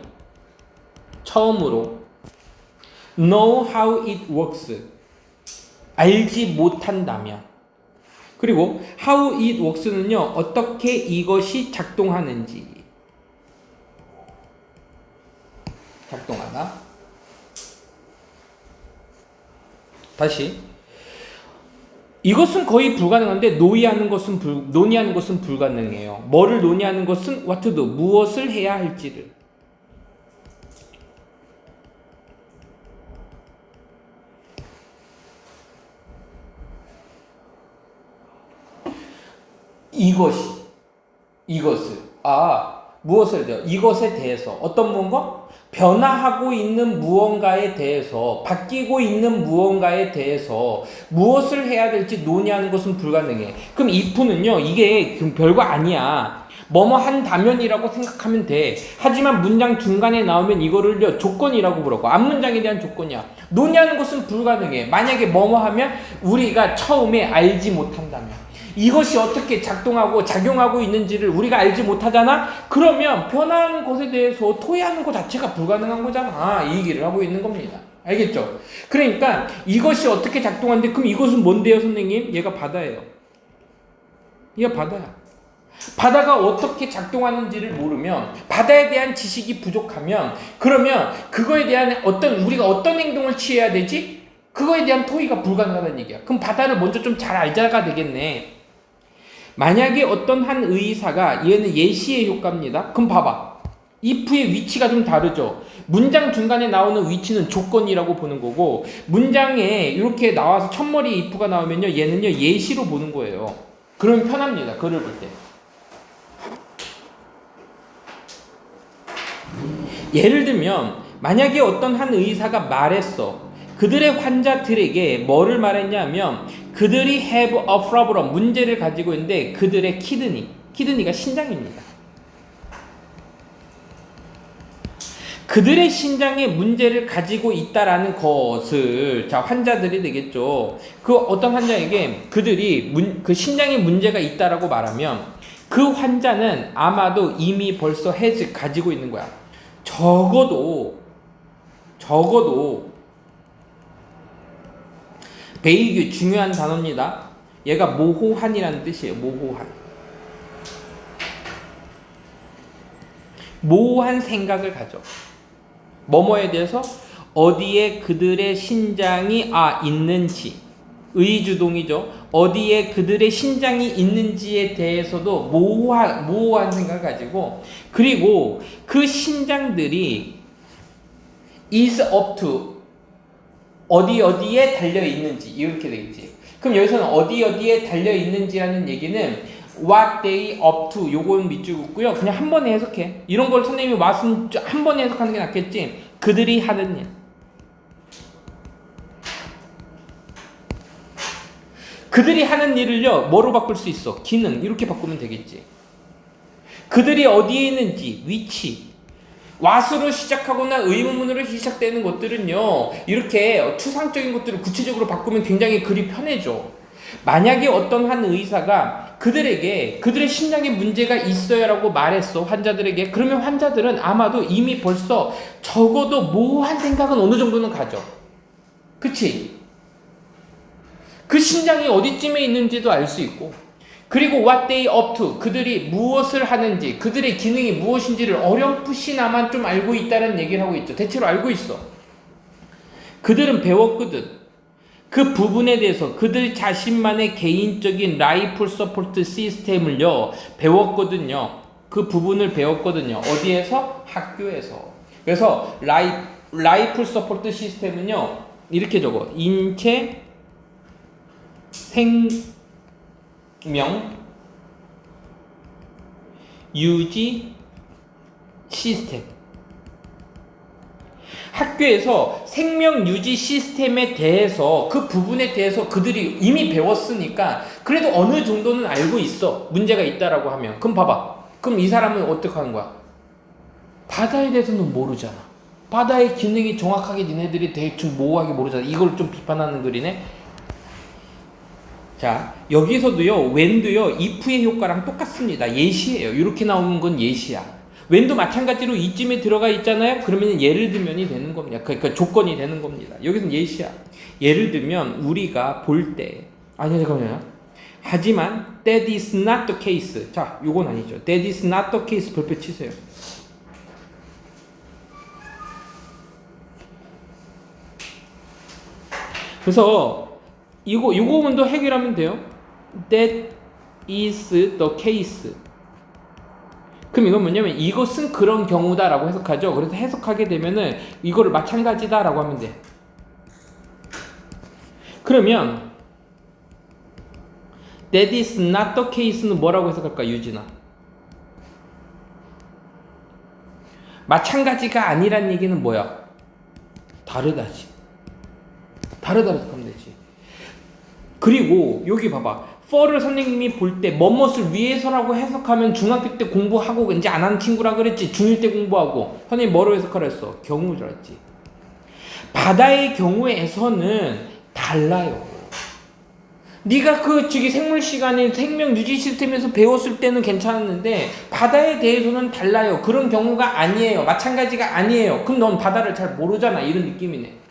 처음으로 know how it works 알지 못한다면 그리고 how it works는요 어떻게 이것이 작동하는지 작동하다 다시 이것은 거의 불가능한데 논의하는 것은 불가능해요. 뭐를 논의하는 것은 what to do 무엇을 해야 할지를 이것을 무엇을 돼요? 이것에 대해서 어떤 무언가? 변화하고 있는 무언가에 대해서 바뀌고 있는 무언가에 대해서 무엇을 해야 될지 논의하는 것은 불가능해. 그럼 if는요 이게 별거 아니야. 뭐뭐 한다면이라고 생각하면 돼. 하지만 문장 중간에 나오면 이거를 조건이라고 부르고 앞문장에 대한 조건이야. 논의하는 것은 불가능해. 만약에 뭐뭐 하면 우리가 처음에 알지 못한다면 이것이 어떻게 작동하고 작용하고 있는지를 우리가 알지 못하잖아? 그러면 변화하는 것에 대해서 토의하는 것 자체가 불가능한 거잖아. 이 얘기를 하고 있는 겁니다. 알겠죠? 그러니까 이것이 어떻게 작동하는데 그럼 이것은 뭔데요, 선생님? 얘가 바다예요. 얘가 바다야. 바다가 어떻게 작동하는지를 모르면 바다에 대한 지식이 부족하면 그러면 그거에 대한 우리가 어떤 행동을 취해야 되지? 그거에 대한 토의가 불가능하다는 얘기야. 그럼 바다를 먼저 좀 잘 알자가 되겠네. 만약에 어떤 한 의사가 얘는 예시의 효과입니다. 그럼 봐봐. if의 위치가 좀 다르죠. 문장 중간에 나오는 위치는 조건이라고 보는 거고 문장에 이렇게 나와서 첫머리 if가 나오면요 얘는요 예시로 보는 거예요. 그러면 편합니다. 글을 볼 때. 예를 들면 만약에 어떤 한 의사가 말했어. 그들의 환자들에게 뭐를 말했냐면 그들이 have a problem, 문제를 가지고 있는데 그들의 키드니가 신장입니다. 그들의 신장에 문제를 가지고 있다라는 것을 자 환자들이 되겠죠. 그 어떤 환자에게 그들이 그 신장에 문제가 있다라고 말하면 그 환자는 아마도 이미 벌써 가지고 있는 거야. 적어도 베이규 중요한 단어입니다. 얘가 모호한이라는 뜻이에요. 모호한 생각을 가져. 뭐뭐에 대해서 어디에 그들의 신장이 있는지 의주동이죠. 어디에 그들의 신장이 있는지에 대해서도 모호한 생각을 가지고 그리고 그 신장들이 is up to 어디에 달려 있는지 이렇게 되겠지. 그럼 여기서는 어디에 달려 있는지라는 얘기는 what they up to 요건 밑줄 긋고요. 그냥 한 번에 해석해. 이런 걸 선생님이 what은 한 번에 해석하는 게 낫겠지. 그들이 하는 일. 그들이 하는 일을요. 뭐로 바꿀 수 있어? 기능 이렇게 바꾸면 되겠지. 그들이 어디에 있는지 위치. what으로 시작하거나 의문문으로 시작되는 것들은요. 이렇게 추상적인 것들을 구체적으로 바꾸면 굉장히 글이 편해져. 만약에 어떤 한 의사가 그들에게 그들의 신장에 문제가 있어요라고 말했어 환자들에게. 그러면 환자들은 아마도 이미 벌써 적어도 모호한 생각은 어느 정도는 가져. 그치? 그 신장이 어디쯤에 있는지도 알 수 있고 그리고 what they up to 그들이 무엇을 하는지 그들의 기능이 무엇인지를 어렴풋이나마 좀 알고 있다는 얘기를 하고 있죠. 대체로 알고 있어. 그들은 배웠거든. 그 부분에 대해서 그들 자신만의 개인적인 라이프 서포트 시스템을요 배웠거든요. 그 부분을 배웠거든요. 어디에서? 학교에서. 그래서 라이프 서포트 시스템은요 이렇게 적어. 인체 생명 유지 시스템. 학교에서 생명 유지 시스템에 대해서 그 부분에 대해서 그들이 이미 배웠으니까 그래도 어느 정도는 알고 있어. 문제가 있다라고 하면. 그럼 봐봐. 그럼 이 사람은 어떻게 하는 거야? 바다에 대해서는 모르잖아. 바다의 기능이 정확하게 니네들이 대충 모호하게 모르잖아. 이걸 좀 비판하는 글이네. 자, 여기서도요, when도요, if의 효과랑 똑같습니다. 예시예요. 이렇게 나오는 건 예시야. when도 마찬가지로 이쯤에 들어가 있잖아요. 그러면 예를 들면이 되는 겁니다. 그러니까 조건이 되는 겁니다. 여기서는 예시야. 예를 들면 우리가 볼 때, 잠깐만요. 하지만 that is not the case. 자, 요건 아니죠. that is not the case 별표 치세요. 그래서 이거 부분도 해결하면 돼요. That is the case. 그럼 이건 뭐냐면 이것은 그런 경우다라고 해석하죠. 그래서 해석하게 되면은 이거를 마찬가지다라고 하면 돼. 그러면 That is not the case는 뭐라고 해석할까, 유진아? 마찬가지가 아니란 얘기는 뭐야? 다르다지. 다르다고 해석하면 되지. 그리고 여기 봐봐. for를 선생님이 볼 때 뭐뭇을 위해서라고 해석하면 중학교 때 공부하고 이제 안 하는 친구라 그랬지. 중1 때 공부하고. 선생님 뭐로 해석하라 했어? 경우줄 알았지. 바다의 경우에서는 달라요. 네가 그 생물 시간에 생명 유지 시스템에서 배웠을 때는 괜찮았는데 바다에 대해서는 달라요. 그런 경우가 아니에요. 마찬가지가 아니에요. 그럼 넌 바다를 잘 모르잖아. 이런 느낌이네.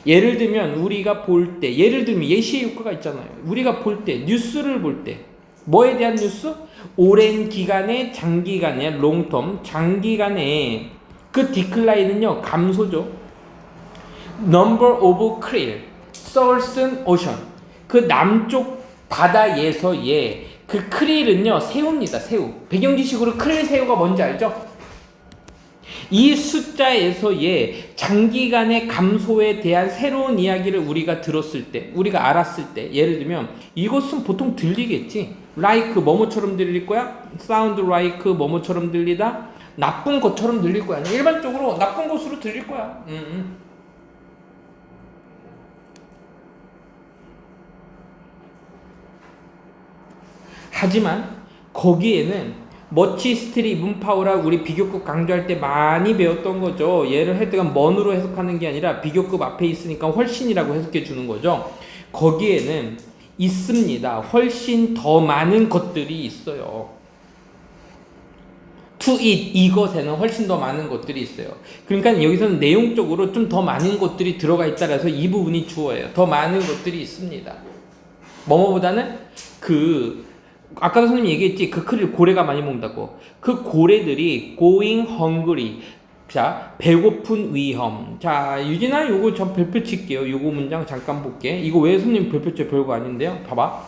예를 들면 우리가 볼 때, 예를 들면 예시의 효과가 있잖아요. 우리가 볼 때, 뉴스를 볼 때 뭐에 대한 뉴스? 오랜 기간의 장기간의 롱텀, 장기간의 그 디클라인은요 감소죠. Number of krill, southern ocean. 그 남쪽 바다에서의 그 크릴은요 새우입니다. 새우. 배경지식으로 크릴 새우가 뭔지 알죠? 이 숫자에서의 장기간의 감소에 대한 새로운 이야기를 우리가 들었을 때, 우리가 알았을 때, 예를 들면 이것은 보통 들리겠지. like 뭐뭐처럼 들릴 거야? sound like 뭐뭐처럼 들리다? 나쁜 것처럼 들릴 거야. 일반적으로 나쁜 것으로 들릴 거야. 하지만 거기에는 머치 스트리 문파워라 우리 비교급 강조할 때 많이 배웠던 거죠. 얘를 할 때가 먼으로 해석하는 게 아니라 비교급 앞에 있으니까 훨씬이라고 해석해 주는 거죠. 거기에는 있습니다. 훨씬 더 많은 것들이 있어요. to it, 이것에는 훨씬 더 많은 것들이 있어요. 그러니까 여기서는 내용적으로 좀 더 많은 것들이 들어가 있다라서 이 부분이 주어예요. 더 많은 것들이 있습니다. 뭐뭐보다는 아까도 선생님이 얘기했지. 그 크릴 고래가 많이 먹는다고. 그 고래들이 going hungry. 자, 배고픈 위험. 자, 유진아 요거 저 별표 칠게요. 요거 문장 잠깐 볼게. 이거 왜 선생님 별표 쳐? 별거 아닌데요. 봐봐.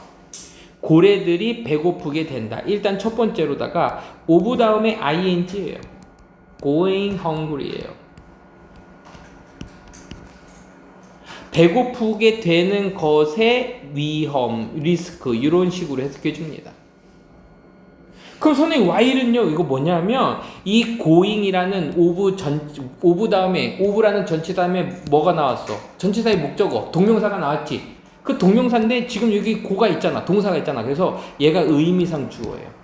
고래들이 배고프게 된다. 일단 첫 번째로다가 of 다음에 ing예요. going hungry예요. 배고프게 되는 것의 위험, 리스크 이런 식으로 해석해 줍니다. 그럼 선생님 while은요 이거 뭐냐면 이 going이라는 of 다음에 of라는 전치 다음에 뭐가 나왔어? 전치사의 목적어 동명사가 나왔지. 그 동명사인데 지금 여기 고가 있잖아. 동사가 있잖아. 그래서 얘가 의미상 주어예요.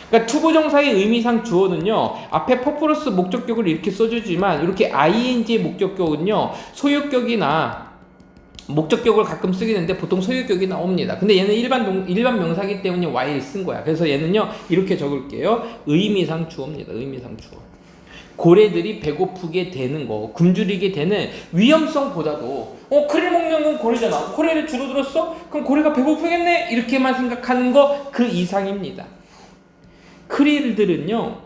그러니까 투부정사의 의미상 주어는요 앞에 퍼포러스 목적격을 이렇게 써주지만 이렇게 ing의 목적격은요 소유격이나 목적격을 가끔 쓰게 되는데 보통 소유격이 나옵니다. 근데 얘는 일반 명사기 때문에 while 쓴 거야. 그래서 얘는요 이렇게 적을게요. 의미상 주어입니다. 의미상 주어. 고래들이 배고프게 되는 거, 굶주리게 되는 위험성보다도 크릴 먹는 건 고래잖아. 고래를 줄어들었어? 그럼 고래가 배고프겠네? 이렇게만 생각하는 거 그 이상입니다. 크릴들은요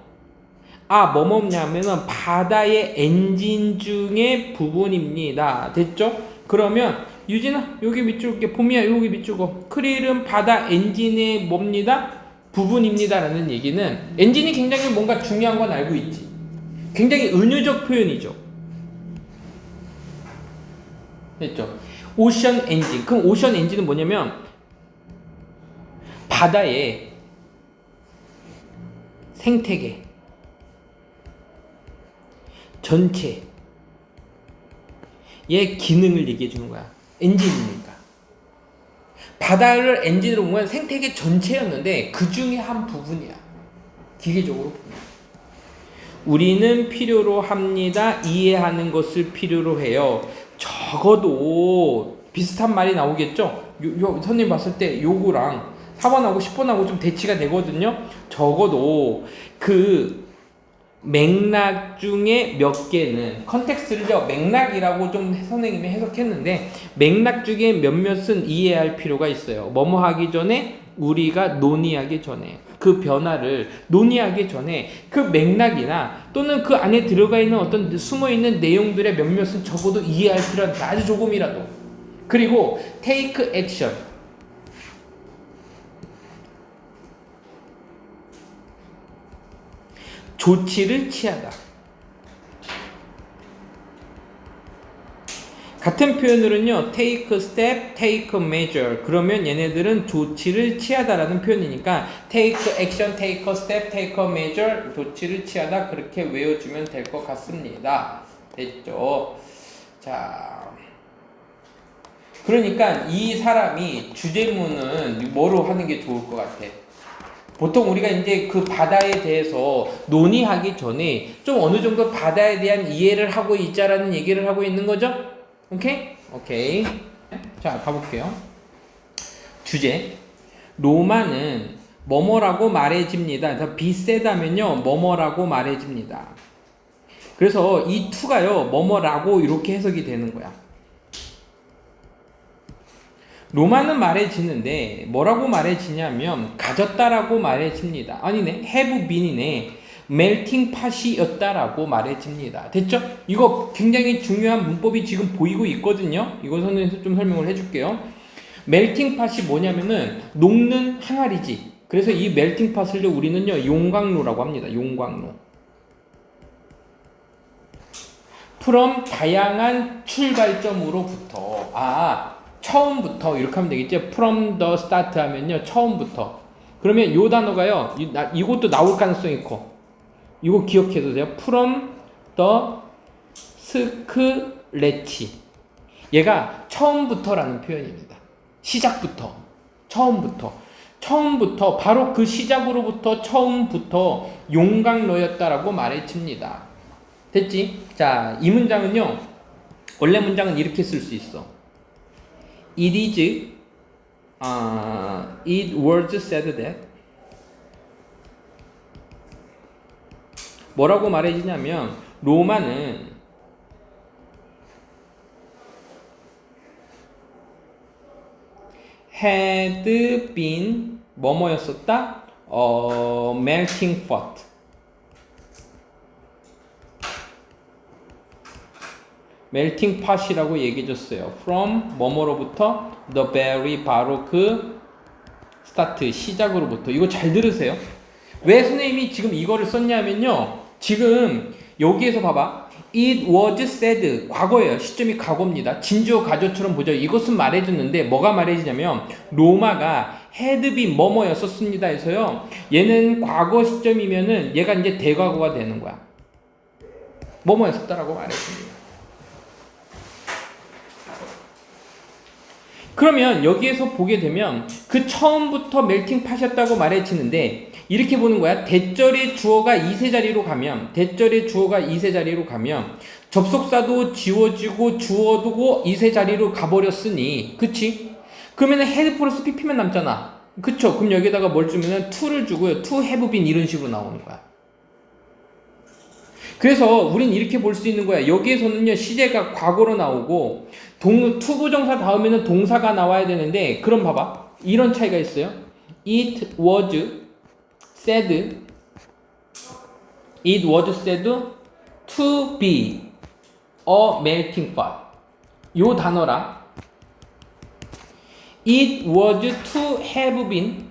뭐 먹냐면은 바다의 엔진 중의 부분입니다. 됐죠? 그러면 유진아 여기 밑줄 게 봄이야 여기 밑줄 거 크릴은 바다 엔진의 뭡니다? 부분입니다 라는 얘기는 엔진이 굉장히 뭔가 중요한 건 알고 있지. 굉장히 은유적 표현이죠. 됐죠? 오션 엔진. 그럼 오션 엔진은 뭐냐면 바다의 생태계 전체의 기능을 얘기해 주는 거야. 엔진이니까. 바다를 엔진으로 보면 생태계 전체였는데 그 중에 한 부분이야. 기계적으로 보면. 우리는 필요로 합니다. 이해하는 것을 필요로 해요. 적어도 비슷한 말이 나오겠죠? 선생님 봤을 때 요거랑 4번하고 10번하고 좀 대치가 되거든요. 적어도 그 맥락 중에 몇 개는 컨텍스트를요 맥락이라고 좀 선생님이 해석했는데 맥락 중에 몇몇은 이해할 필요가 있어요. 뭐뭐 하기 전에 우리가 논의하기 전에 그 변화를 논의하기 전에 그 맥락이나 또는 그 안에 들어가 있는 어떤 숨어있는 내용들의 몇몇은 적어도 이해할 필요가 있다. 아주 조금이라도. 그리고 take action. 조치를 취하다. 같은 표현으로는요 take a step, take a measure. 그러면 얘네들은 조치를 취하다라는 표현이니까 take action, take a step, take a measure. 조치를 취하다 그렇게 외워주면 될 것 같습니다. 됐죠? 자, 그러니까 이 사람이 주제문은 뭐로 하는 게 좋을 것 같아? 보통 우리가 이제 그 바다에 대해서 논의하기 전에 좀 어느 정도 바다에 대한 이해를 하고 있자라는 얘기를 하고 있는 거죠? 오케이? 오케이. 자, 가볼게요. 주제. 로마는 뭐뭐라고 말해집니다. 더 비세다면요, 뭐뭐라고 말해집니다. 그래서 이 to가요, 뭐뭐라고 이렇게 해석이 되는 거야. 로마는 말해지는데 뭐라고 말해지냐면 가졌다라고 말해집니다. 아니네, have been이네. 멜팅 팟이었다라고 말해집니다. 됐죠? 이거 굉장히 중요한 문법이 지금 보이고 있거든요. 이거 선생님 좀 설명을 해줄게요. 멜팅 팟이 뭐냐면은 녹는 항아리지. 그래서 이 멜팅 팟을 우리는요 용광로라고 합니다. 용광로. from 다양한 출발점으로부터. 처음부터 이렇게 하면 되겠죠. from the start 하면요, 처음부터. 그러면 요 단어가요, 이것도 나올 가능성이 커. 이거 기억해도 돼요. from the scratch. 얘가 처음부터라는 표현입니다. 시작부터, 처음부터 바로 그 시작으로부터 처음부터 용광로였다라고 말해집니다. 됐지? 자, 이 문장은요, 원래 문장은 이렇게 쓸 수 있어. it was said that. 뭐라고 말해지냐면, 로마는 had been 뭐뭐였었다? melting pot. melting pot이라고 얘기해줬어요. from 뭐뭐로부터 the very 바로 그 start 시작으로부터. 이거 잘 들으세요. 왜 선생님이 지금 이거를 썼냐면요, 지금 여기에서 봐봐. It was said. 과거예요. 시점이 과거입니다. 진주어 가조처럼 보죠. 이것은 말해주는데 뭐가 말해지냐면 로마가 had been 뭐뭐였었습니다 해서요, 얘는 과거 시점이면은 얘가 이제 대과거가 되는 거야. 뭐뭐였었다라고 말해줍니다. 그러면 여기에서 보게 되면 그 처음부터 멜팅 팟이었다고 말해지는데 이렇게 보는 거야. 대절의 주어가 이세 자리로 가면, 접속사도 지워지고 주어도 이세 자리로 가버렸으니, 그치? 그러면 had 플러스 pp만 남잖아. 그쵸? 그럼 여기다가 뭘 주면은 to를 주고요. to have been 이런 식으로 나오는 거야. 그래서 우린 이렇게 볼 수 있는 거야. 여기에서는요, 시제가 과거로 나오고 투부정사 다음에는 동사가 나와야 되는데, 그럼 봐봐. 이런 차이가 있어요. It was said to be a melting pot. 요 단어랑 It was to have been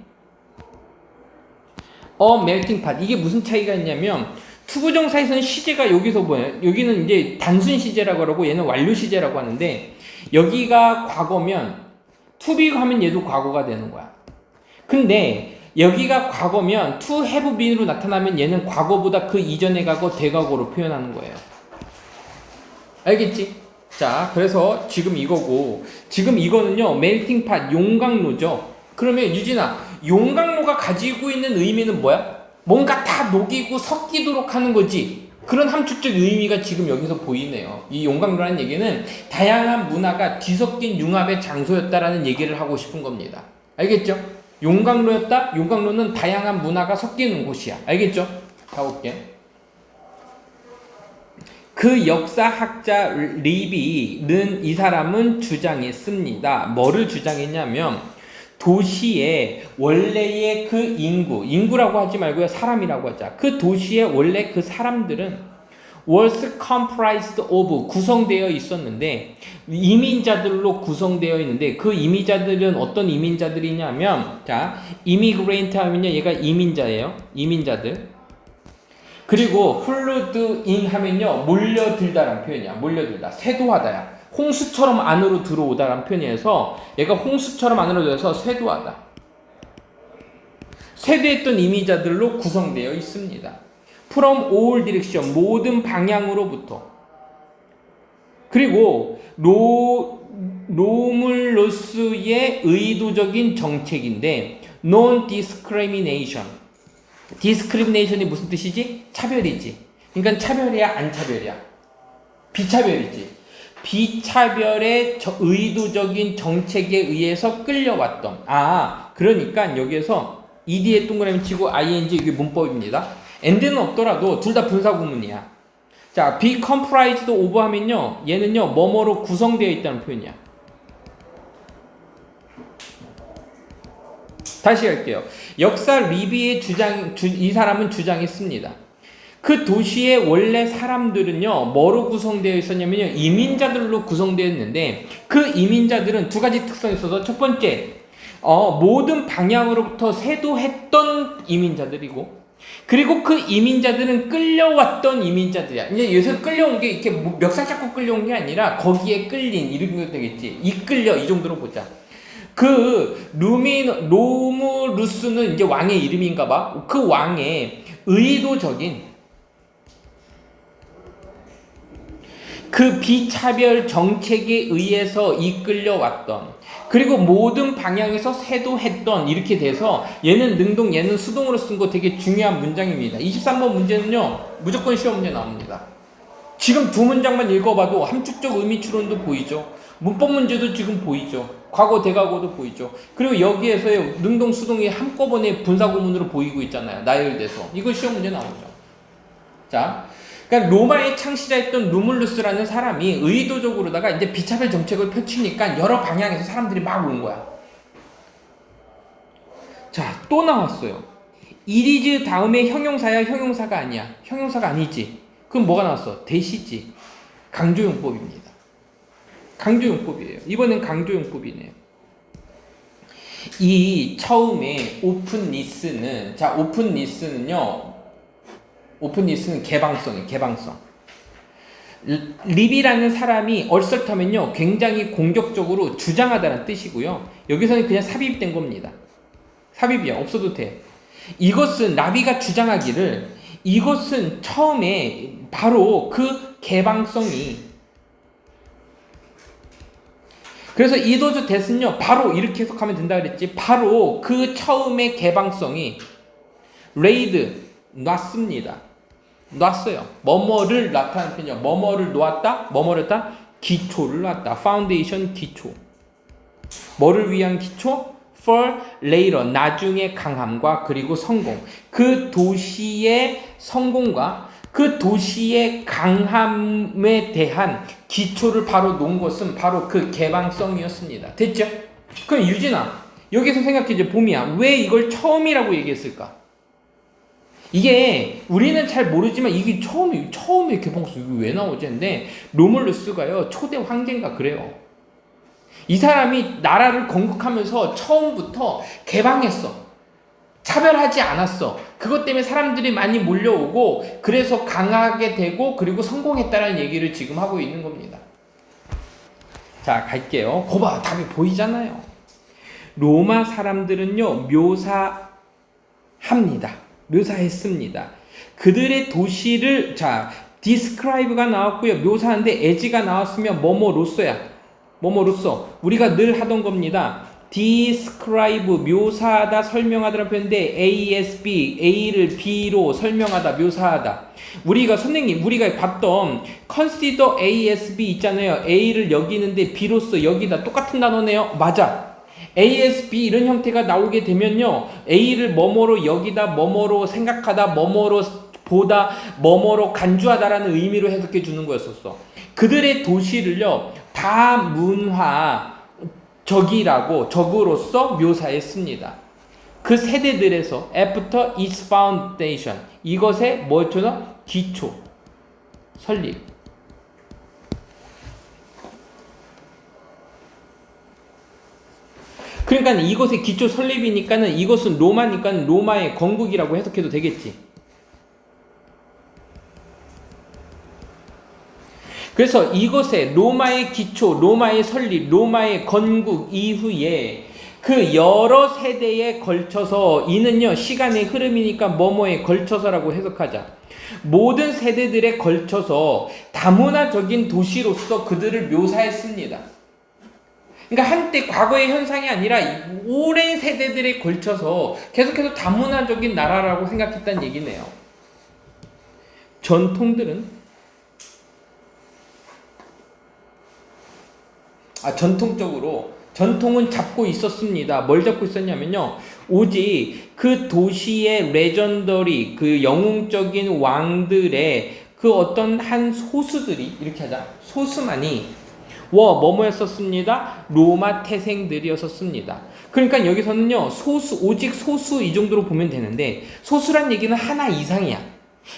a melting pot. 이게 무슨 차이가 있냐면, 투부정사에서는 시제가 여기서 뭐예요? 여기는 이제 단순 시제라고 하고 얘는 완료 시제라고 하는데, 여기가 과거면 to be 하면 얘도 과거가 되는 거야. 근데 여기가 과거면 to have been으로 나타나면 얘는 과거보다 그 이전의 과거, 대과거로 표현하는 거예요. 알겠지? 자, 그래서 지금 이거고, 지금 이거는요, melting pot, 용광로죠. 그러면 유진아, 용광로가 가지고 있는 의미는 뭐야? 뭔가 다 녹이고 섞이도록 하는 거지. 그런 함축적 의미가 지금 여기서 보이네요. 이 용광로라는 얘기는 다양한 문화가 뒤섞인 융합의 장소였다라는 얘기를 하고 싶은 겁니다. 알겠죠? 용광로였다? 용광로는 다양한 문화가 섞이는 곳이야. 알겠죠? 가볼게. 그 역사학자 리비는 이 사람은 주장했습니다. 뭐를 주장했냐면, 도시의 원래의 그 인구라고 하지 말고요, 사람이라고 하자. 그 도시의 원래 그 사람들은 was comprised of, 구성되어 있었는데, 이민자들로 구성되어 있는데, 그 이민자들은 어떤 이민자들이냐면, 자, immigrant 하면요, 얘가 이민자예요. 이민자들. 그리고 flood in 하면요, 몰려들다라는 표현이야. 몰려들다. 세도하다야. 홍수처럼 안으로 들어오다라는 표현이어서 얘가 홍수처럼 안으로 들어서 쇄도하다. 쇄도했던 이민자들로 구성되어 있습니다. From all direction, 모든 방향으로부터. 그리고 로물로스의 의도적인 정책인데 non-discrimination. discrimination이 무슨 뜻이지? 차별이지. 그러니까 차별이야, 안 차별이야? 비차별이지. 비차별의 의도적인 정책에 의해서 끌려왔던. 그러니까 여기에서 ed에 동그라미 치고 ing, 이게 문법입니다. and는 없더라도 둘 다 분사구문이야. 자, be comprised of 하면요, 얘는요, 뭐뭐로 구성되어 있다는 표현이야. 다시 할게요. 역사 리비의 이 사람은 주장했습니다. 그 도시의 원래 사람들은요, 뭐로 구성되어 있었냐면요, 이민자들로 구성되어 있는데, 그 이민자들은 두 가지 특성이 있어서, 첫 번째, 모든 방향으로부터 세도했던 이민자들이고, 그리고 그 이민자들은 끌려왔던 이민자들이야. 이제 여기서 끌려온 게 이렇게 멱살 잡고 끌려온 게 아니라 거기에 끌린 이런 거 되겠지. 이끌려 이 정도로 보자. 그 로무루스는 이제 왕의 이름인가 봐. 그 왕의 의도적인 그 비차별 정책에 의해서 이끌려왔던, 그리고 모든 방향에서 세도했던, 이렇게 돼서 얘는 능동 얘는 수동으로 쓴 거 되게 중요한 문장입니다. 23번 문제는요 무조건 시험 문제 나옵니다. 지금 두 문장만 읽어봐도 함축적 의미 추론도 보이죠. 문법 문제도 지금 보이죠. 과거 대과거도 보이죠. 그리고 여기에서의 능동 수동이 한꺼번에 분사구문으로 보이고 있잖아요. 나열돼서. 이거 시험 문제 나오죠. 자, 그러니까 로마의 창시자였던 루물루스라는 사람이 의도적으로다가 이제 비차별 정책을 펼치니까 여러 방향에서 사람들이 막 온 거야. 자, 또 나왔어요. 이리즈 다음에 형용사야, 형용사가 아니야? 형용사가 아니지. 그럼 뭐가 나왔어? 대시지. 강조용법입니다. 강조용법이에요. 이번엔 강조용법이네요. 이 처음에 오픈리스는, 자, 오픈리스는요, 오픈리스는 개방성이에요. 개방성. 립이라는 사람이 얼설타면요 굉장히 공격적으로 주장하다는 뜻이고요. 여기서는 그냥 삽입된 겁니다. 삽입이야. 없어도 돼. 이것은 라비가 주장하기를, 이것은 처음에 바로 그 개방성이, 그래서 이도주 대스는요 바로 이렇게 해석하면 된다 그랬지. 바로 그 처음의 개방성이 레이드 놨습니다. 놨어요. 뭐뭐를 나타낸 편이야. 뭐뭐를 놓았다. 뭐뭐를 했다. 기초를 놨다. 파운데이션 기초. 뭐를 위한 기초? For later. 나중에 강함과 그리고 성공. 그 도시의 성공과 그 도시의 강함에 대한 기초를 바로 놓은 것은 바로 그 개방성이었습니다. 됐죠? 그럼 유진아, 여기서 생각해줘. 봄이야. 왜 이걸 처음이라고 얘기했을까? 이게 우리는 잘 모르지만 이게 처음에 개방성 이게 왜 나오지? 근데 로물루스가요 초대 황제인가 그래요. 이 사람이 나라를 건국하면서 처음부터 개방했어. 차별하지 않았어. 그것 때문에 사람들이 많이 몰려오고 그래서 강하게 되고 그리고 성공했다는 얘기를 지금 하고 있는 겁니다. 자, 갈게요. 거봐, 답이 보이잖아요. 로마 사람들은요 묘사했습니다. 그들의 도시를, 자, describe가 나왔고요. 묘사하는데 as가 나왔으면 뭐뭐로서야. 뭐뭐로서. 우리가 늘 하던 겁니다. describe, 묘사하다, 설명하다라는 표현인데 ASB, A를 B로 설명하다, 묘사하다. 우리가 봤던 consider ASB 있잖아요. A를 여기는데 B로서 여기다. 똑같은 단어네요. 맞아. ASB 이런 형태가 나오게 되면요 A를 뭐뭐로 여기다, 뭐뭐로 생각하다, 뭐뭐로 보다, 뭐뭐로 간주하다라는 의미로 해석해 주는 거였었어. 그들의 도시를요 다문화 적으로서 묘사했습니다. 그 세대들에서 after its foundation, 이것의 뭐였죠? 기초, 설립. 그러니까 이것의 기초 설립이니까는 이것은 로마니까 로마의 건국이라고 해석해도 되겠지. 그래서 이것의 로마의 기초, 로마의 설립, 로마의 건국 이후에 그 여러 세대에 걸쳐서, 이는요 시간의 흐름이니까 뭐뭐에 걸쳐서라고 해석하자. 모든 세대들에 걸쳐서 다문화적인 도시로서 그들을 묘사했습니다. 그러니까 한때 과거의 현상이 아니라 오랜 세대들에 걸쳐서 계속해서 다문화적인 나라라고 생각했다는 얘기네요. 전통은 잡고 있었습니다. 뭘 잡고 있었냐면요. 오직 그 도시의 레전더리, 그 영웅적인 왕들의 그 어떤 한 소수들이, 이렇게 하자. 소수만이 뭐뭐였었습니다. 로마 태생들이었었습니다. 그러니까 여기서는요 오직 소수 이 정도로 보면 되는데, 소수란 얘기는 하나 이상이야.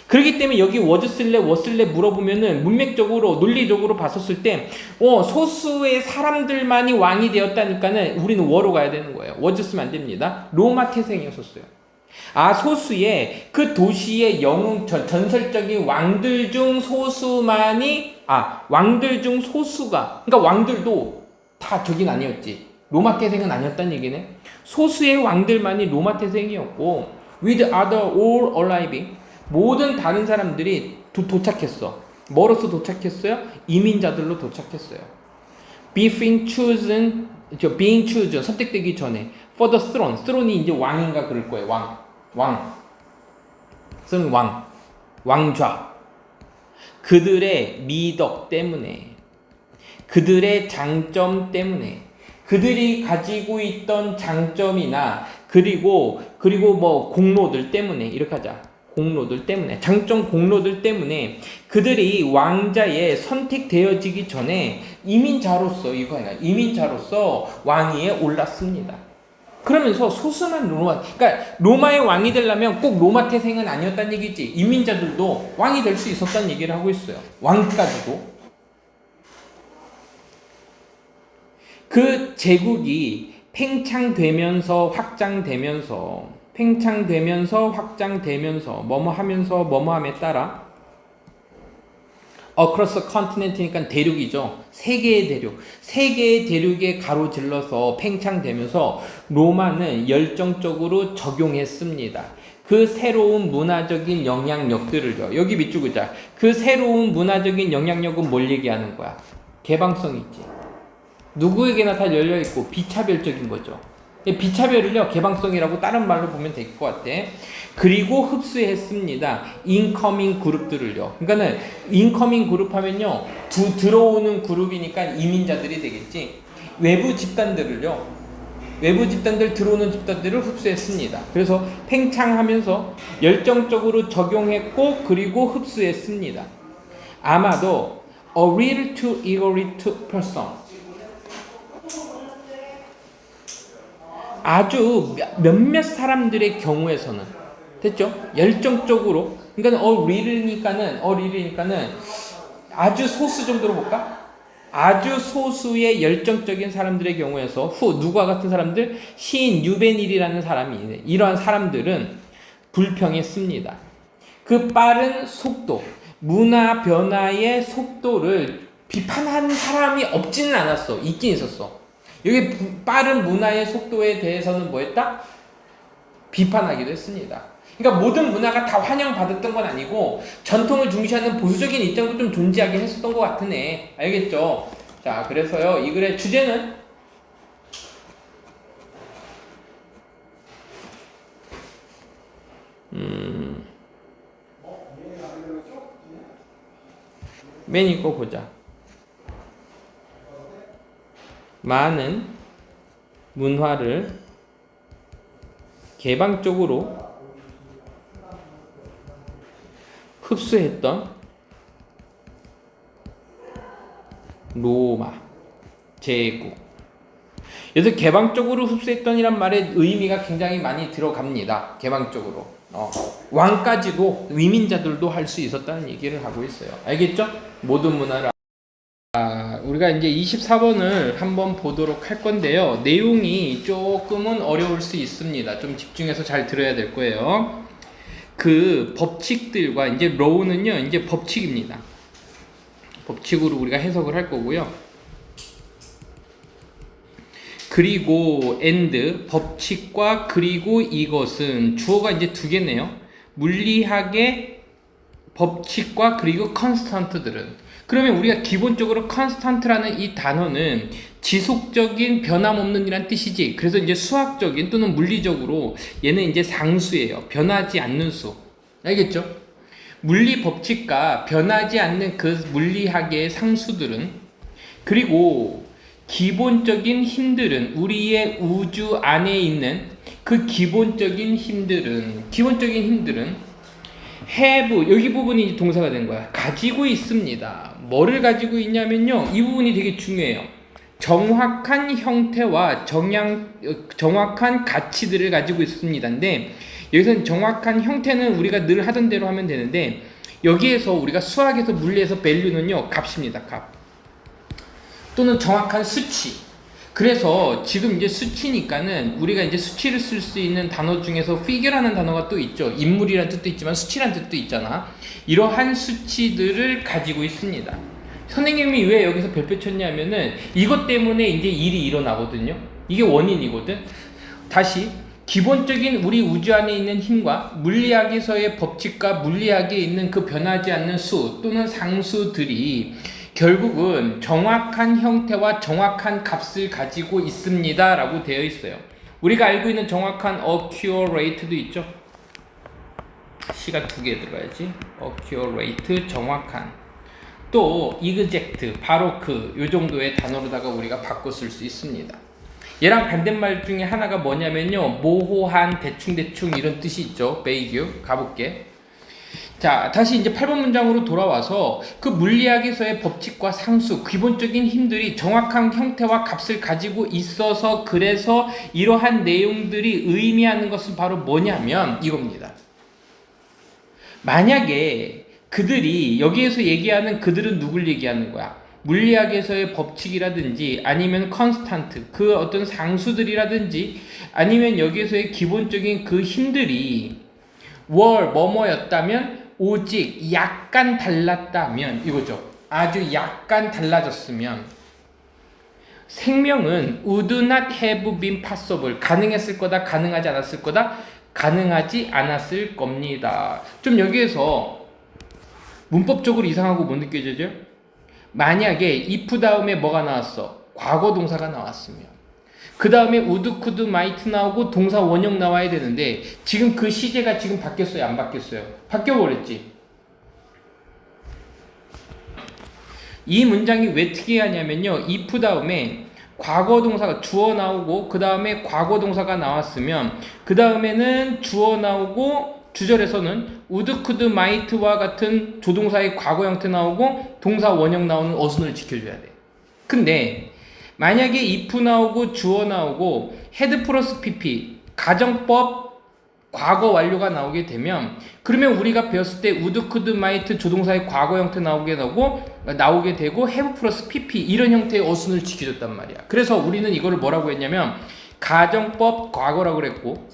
그렇기 때문에 여기 워슬래 물어보면은 문맥적으로 논리적으로 봤었을 때 소수의 사람들만이 왕이 되었다니까는 우리는 워로 가야 되는 거예요. 워즈 쓰면 안 됩니다. 로마 태생이었었어요. 소수의 그 도시의 영웅 전설적인 왕들 중 소수만이 왕들 중 소수가 그러니까 왕들도 다 저긴 아니었지. 로마 태생은 아니었단 얘기네. 소수의 왕들만이 로마 태생이었고 with other all arriving 모든 다른 사람들이 도착했어. 뭐로서 도착했어요? 이민자들로 도착했어요. being chosen 선택되기 전에 for the throne. throne이 이제 왕인가 그럴 거예요. 왕좌. 그들의 미덕 때문에, 그들의 장점 때문에, 그들이 가지고 있던 장점이나 그리고 뭐 공로들 때문에 이렇게 하자. 공로들 때문에, 장점 공로들 때문에 그들이 왕자에 선택되어지기 전에 이민자로서 왕위에 올랐습니다. 그러면서 소수만 그러니까 로마의 왕이 되려면 꼭 로마 태생은 아니었단 얘기지. 이민자들도 왕이 될 수 있었다는 얘기를 하고 있어요. 왕까지도. 그 제국이 팽창되면서 확장되면서 뭐뭐함에 따라 across continent이니까 대륙이죠. 세계의 대륙에 가로질러서 팽창되면서 로마는 열정적으로 적용했습니다. 그 새로운 문화적인 영향력들을요. 여기 밑줄 그자. 그 새로운 문화적인 영향력은 뭘 얘기하는 거야? 개방성이 있지. 누구에게나 다 열려있고 비차별적인 거죠. 비차별을요 개방성이라고 다른 말로 보면 될 것 같아. 그리고 흡수했습니다. 인커밍 그룹들을요. 그러니까는 인커밍 그룹 하면요 들어오는 그룹이니까 이민자들이 되겠지. 외부 집단들 들어오는 집단들을 흡수했습니다. 그래서 팽창하면서 열정적으로 적용했고 그리고 흡수했습니다. 아마도 a real to egoist person 아주 몇몇 사람들의 경우에서는 됐죠? 열정적으로 그러니까 real이니까는 아주 소수 정도로 볼까? 아주 소수의 열정적인 사람들의 경우에서 누구와 같은 사람들? 시인 유베닐이라는 사람이 이러한 사람들은 불평했습니다. 그 빠른 속도, 문화 변화의 속도를 비판하는 사람이 없지는 않았어. 있긴 있었어. 여기 빠른 문화의 속도에 대해서는 뭐했다? 비판하기도 했습니다. 그러니까 모든 문화가 다 환영받았던 건 아니고 전통을 중시하는 보수적인 입장도 좀 존재하긴 했었던 것 같으네. 알겠죠? 자, 그래서요 이 글의 주제는 맨 읽고 보자. 많은 문화를 개방적으로 흡수했던 로마 제국. 여기서 개방적으로 흡수했던이란 말의 의미가 굉장히 많이 들어갑니다. 개방적으로. 왕까지도 위민자들도 할 수 있었다는 얘기를 하고 있어요. 알겠죠? 모든 문화를. 우리가 이제 24번을 한번 보도록 할 건데요. 내용이 조금은 어려울 수 있습니다. 좀 집중해서 잘 들어야 될 거예요. 그 법칙들과 이제 law는요, 이제 법칙입니다. 법칙으로 우리가 해석을 할 거고요. 그리고 and 법칙과 그리고 이것은 주어가 이제 두 개네요. 물리학의 법칙과 그리고 컨스턴트들은 그러면 우리가 기본적으로 constant라는 이 단어는 지속적인 변함없는 이란 뜻이지. 그래서 이제 수학적인 또는 물리적으로 얘는 이제 상수예요. 변하지 않는 수. 알겠죠? 물리 법칙과 변하지 않는 그 물리학의 상수들은 그리고 기본적인 힘들은 우리의 우주 안에 있는 그 기본적인 힘들은 have 여기 부분이 동사가 된 거야. 가지고 있습니다. 뭐를 가지고 있냐면요. 이 부분이 되게 중요해요. 정확한 형태와 정확한 가치들을 가지고 있습니다인데 여기서는 정확한 형태는 우리가 늘 하던 대로 하면 되는데 여기에서 우리가 수학에서 물리에서 value는요. 값입니다. 값. 또는 정확한 수치. 그래서 지금 이제 수치니까는 우리가 이제 수치를 쓸 수 있는 단어 중에서 figure라는 단어가 또 있죠. 인물이라는 뜻도 있지만 수치라는 뜻도 있잖아. 이러한 수치들을 가지고 있습니다. 선생님이 왜 여기서 별표 쳤냐면은 이것 때문에 이제 일이 일어나거든요. 이게 원인이거든. 다시 기본적인 우리 우주 안에 있는 힘과 물리학에서의 법칙과 물리학에 있는 그 변하지 않는 수 또는 상수들이 결국은 정확한 형태와 정확한 값을 가지고 있습니다 라고 되어 있어요. 우리가 알고 있는 정확한 accurate도 있죠. C가 2개 들어가야지. accurate, 정확한. 또 exact, 바로 요 정도의 단어로다가 우리가 바꿔 쓸 수 있습니다. 얘랑 반대말 중에 하나가 뭐냐면요, 모호한, 대충대충 이런 뜻이 있죠. vague. 가볼게. 자, 다시 이제 8번 문장으로 돌아와서 그 물리학에서의 법칙과 상수, 기본적인 힘들이 정확한 형태와 값을 가지고 있어서 그래서 이러한 내용들이 의미하는 것은 바로 뭐냐면 이겁니다. 만약에 그들이 여기에서 얘기하는 그들은 누굴 얘기하는 거야? 물리학에서의 법칙이라든지 아니면 컨스탄트, 그 어떤 상수들이라든지 아니면 여기에서의 기본적인 그 힘들이 뭐뭐였다면 오직 약간 달랐다면 이거죠. 아주 약간 달라졌으면 생명은 would not have been possible, 가능했을 거다, 가능하지 않았을 거다, 가능하지 않았을 겁니다. 좀 여기에서 문법적으로 이상하고 못 느껴져요? 만약에 if 다음에 뭐가 나왔어? 과거 동사가 나왔으면 그 다음에 would, could, might 나오고 동사 원형 나와야 되는데 지금 그 시제가 지금 바뀌었어요? 안 바뀌었어요? 바뀌어버렸지? 이 문장이 왜 특이하냐면요, if 다음에 과거 동사가 주어 나오고 그 다음에 과거 동사가 나왔으면 그 다음에는 주어 나오고 주절에서는 would, could, might와 같은 조동사의 과거 형태 나오고 동사 원형 나오는 어순을 지켜줘야 돼. 근데 만약에 if 나오고 주어 나오고 had 플러스 pp, 가정법 과거 완료가 나오게 되면 그러면 우리가 배웠을 때 would, could, might 조동사의 과거 형태 나오게 되고 have 플러스 pp 이런 형태의 어순을 지켜줬단 말이야. 그래서 우리는 이거를 뭐라고 했냐면 가정법 과거라고 그랬고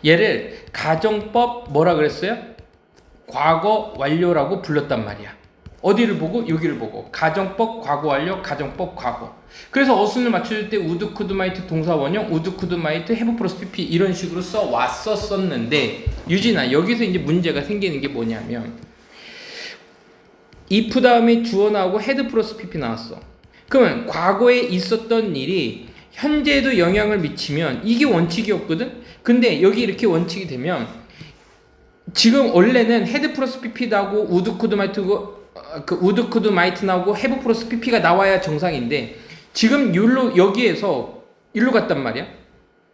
얘를 가정법 뭐라 그랬어요? 과거 완료라고 불렀단 말이야. 어디를 보고? 여기를 보고. 가정법 과거 완료, 가정법 과거. 그래서 어순을 맞춰줄 때 would, could, might 동사 원형, would, could, might, have 플러스 pp 이런 식으로 써 왔었었는데 유진아, 여기서 이제 문제가 생기는 게 뭐냐면 if 다음에 주어 나오고 had 플러스 pp 나왔어. 그러면 과거에 있었던 일이 현재에도 영향을 미치면 이게 원칙이었거든? 근데 여기 이렇게 원칙이 되면 지금 원래는 had 플러스 pp 나오고 would, could, might would, could, might 나오고 have 플러스 pp가 나와야 정상인데 지금 여기에서 일로 갔단 말이야.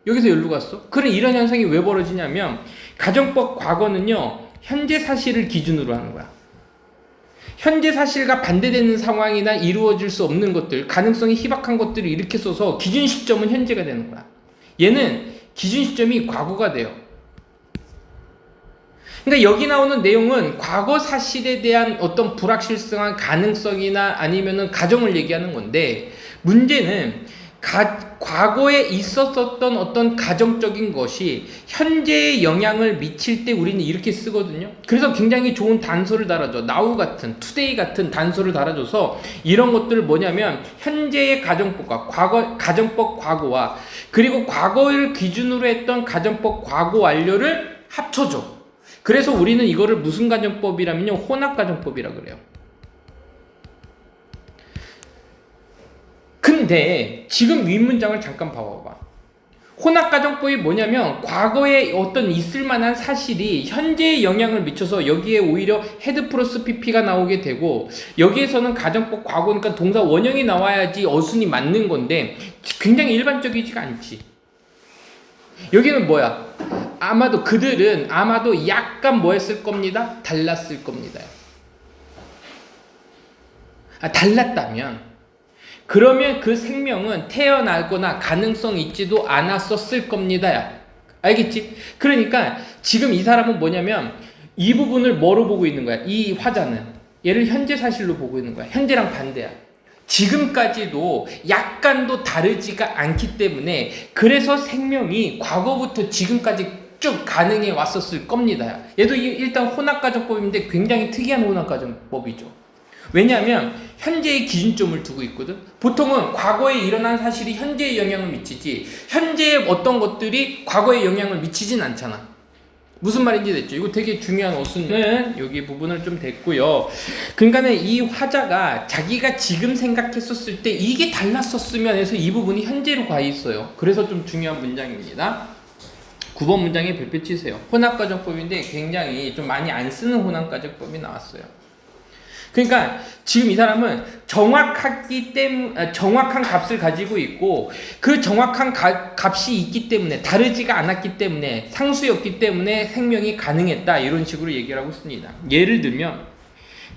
여기서 여기로 갔어. 그래, 이런 현상이 왜 벌어지냐면 가정법 과거는요 현재 사실을 기준으로 하는 거야. 현재 사실과 반대되는 상황이나 이루어질 수 없는 것들, 가능성이 희박한 것들을 이렇게 써서 기준 시점은 현재가 되는 거야. 얘는 기준 시점이 과거가 돼요. 그러니까 여기 나오는 내용은 과거 사실에 대한 어떤 불확실성한 가능성이나 아니면은 가정을 얘기하는 건데 문제는 과거에 있었었던 어떤 가정적인 것이 현재에 영향을 미칠 때 우리는 이렇게 쓰거든요. 그래서 굉장히 좋은 단서를 달아줘. now 같은, today 같은 단서를 달아줘서 이런 것들을 뭐냐면 현재의 가정법과 가정법 과거와 그리고 과거를 기준으로 했던 가정법 과거 완료를 합쳐줘. 그래서 우리는 이거를 무슨 가정법이라면요, 혼합가정법이라 그래요. 근데 지금 윗문장을 잠깐 봐봐봐. 혼합가정법이 뭐냐면 과거에 어떤 있을만한 사실이 현재에 영향을 미쳐서 여기에 오히려 had 플러스 pp가 나오게 되고 여기에서는 가정법 과거니까 동사 원형이 나와야지 어순이 맞는 건데 굉장히 일반적이지가 않지. 여기는 뭐야? 그들은 아마도 약간 뭐 했을 겁니다? 달랐을 겁니다. 달랐다면 그러면 그 생명은 태어나거나 가능성 있지도 않았었을 겁니다. 알겠지? 그러니까 지금 이 사람은 뭐냐면 이 부분을 뭐로 보고 있는 거야? 이 화자는 얘를 현재 사실로 보고 있는 거야. 현재랑 반대야. 지금까지도 약간도 다르지가 않기 때문에 그래서 생명이 과거부터 지금까지 쭉 가능해 왔었을 겁니다. 얘도 일단 혼합가정법인데 굉장히 특이한 혼합가정법이죠. 왜냐하면 현재의 기준점을 두고 있거든. 보통은 과거에 일어난 사실이 현재에 영향을 미치지 현재의 어떤 것들이 과거에 영향을 미치진 않잖아. 무슨 말인지 됐죠? 이거 되게 중요한 어순은 여기 부분을 좀 됐고요. 그러니까는 이 화자가 자기가 지금 생각했었을 때 이게 달랐었으면 해서 이 부분이 현재로 가 있어요. 그래서 좀 중요한 문장입니다. 9번 문장에 별표 치세요. 혼합가정법인데 굉장히 좀 많이 안 쓰는 혼합가정법이 나왔어요. 그러니까 지금 이 사람은 정확한 값을 가지고 있고 그 정확한 값이 있기 때문에 다르지가 않았기 때문에 상수였기 때문에 생명이 가능했다 이런 식으로 얘기를 하고 있습니다. 예를 들면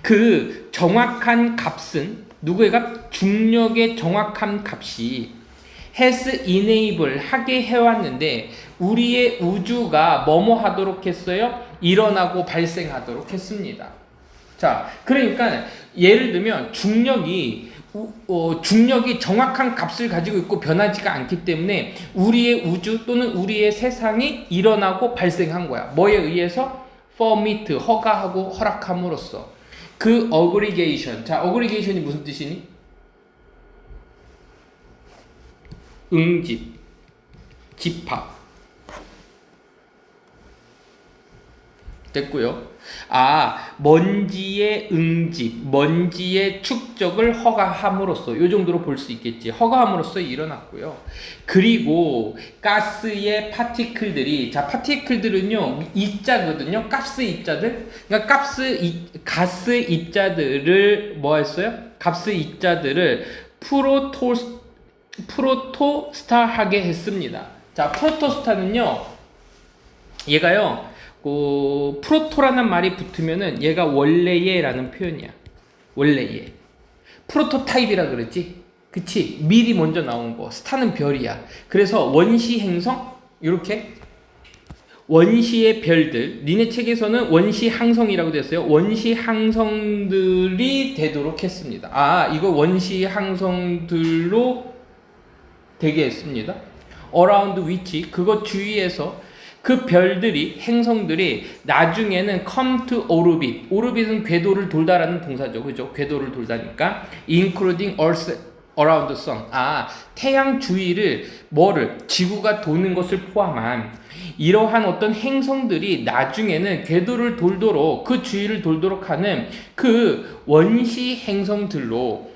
그 정확한 값은 누구의 값? 중력의 정확한 값이 has enable 하게 해왔는데 우리의 우주가 뭐뭐 하도록 했어요? 일어나고 발생하도록 했습니다. 자, 그러니까 예를 들면 중력이 정확한 값을 가지고 있고 변하지가 않기 때문에 우리의 우주 또는 우리의 세상이 일어나고 발생한 거야. 뭐에 의해서? permit, 허가하고 허락함으로써. 그 aggregation. 자, aggregation이 무슨 뜻이니? 응집, 집합. 됐고요. 먼지의 응집, 먼지의 축적을 허가함으로써 이 정도로 볼 수 있겠지. 허가함으로써 일어났고요. 그리고 가스의 파티클들이 파티클들은요 입자거든요. 가스 입자들. 그러니까 가스 입자들을 뭐 했어요? 가스 입자들을 프로토스타하게 했습니다. 자, 프로토스타는요. 얘가요. 프로토라는 말이 붙으면은 얘가 원래예라는 표현이야. 원래예. 프로토타입이라 그랬지? 그치? 미리 먼저 나온 거. 스타는 별이야. 그래서 원시 행성? 이렇게 원시의 별들. 니네 책에서는 원시 항성이라고 됐어요. 원시 항성들이 되도록 했습니다. 이거 원시 항성들로 되게 했습니다. around which 그거 주위에서 그 별들이 행성들이 나중에는 come to orbit. orbit은 궤도를 돌다라는 동사죠. 그죠? 궤도를 돌다니까 including earth around the sun. 태양 주위를 지구가 도는 것을 포함한 이러한 어떤 행성들이 나중에는 궤도를 돌도록 그 주위를 돌도록 하는 그 원시 행성들로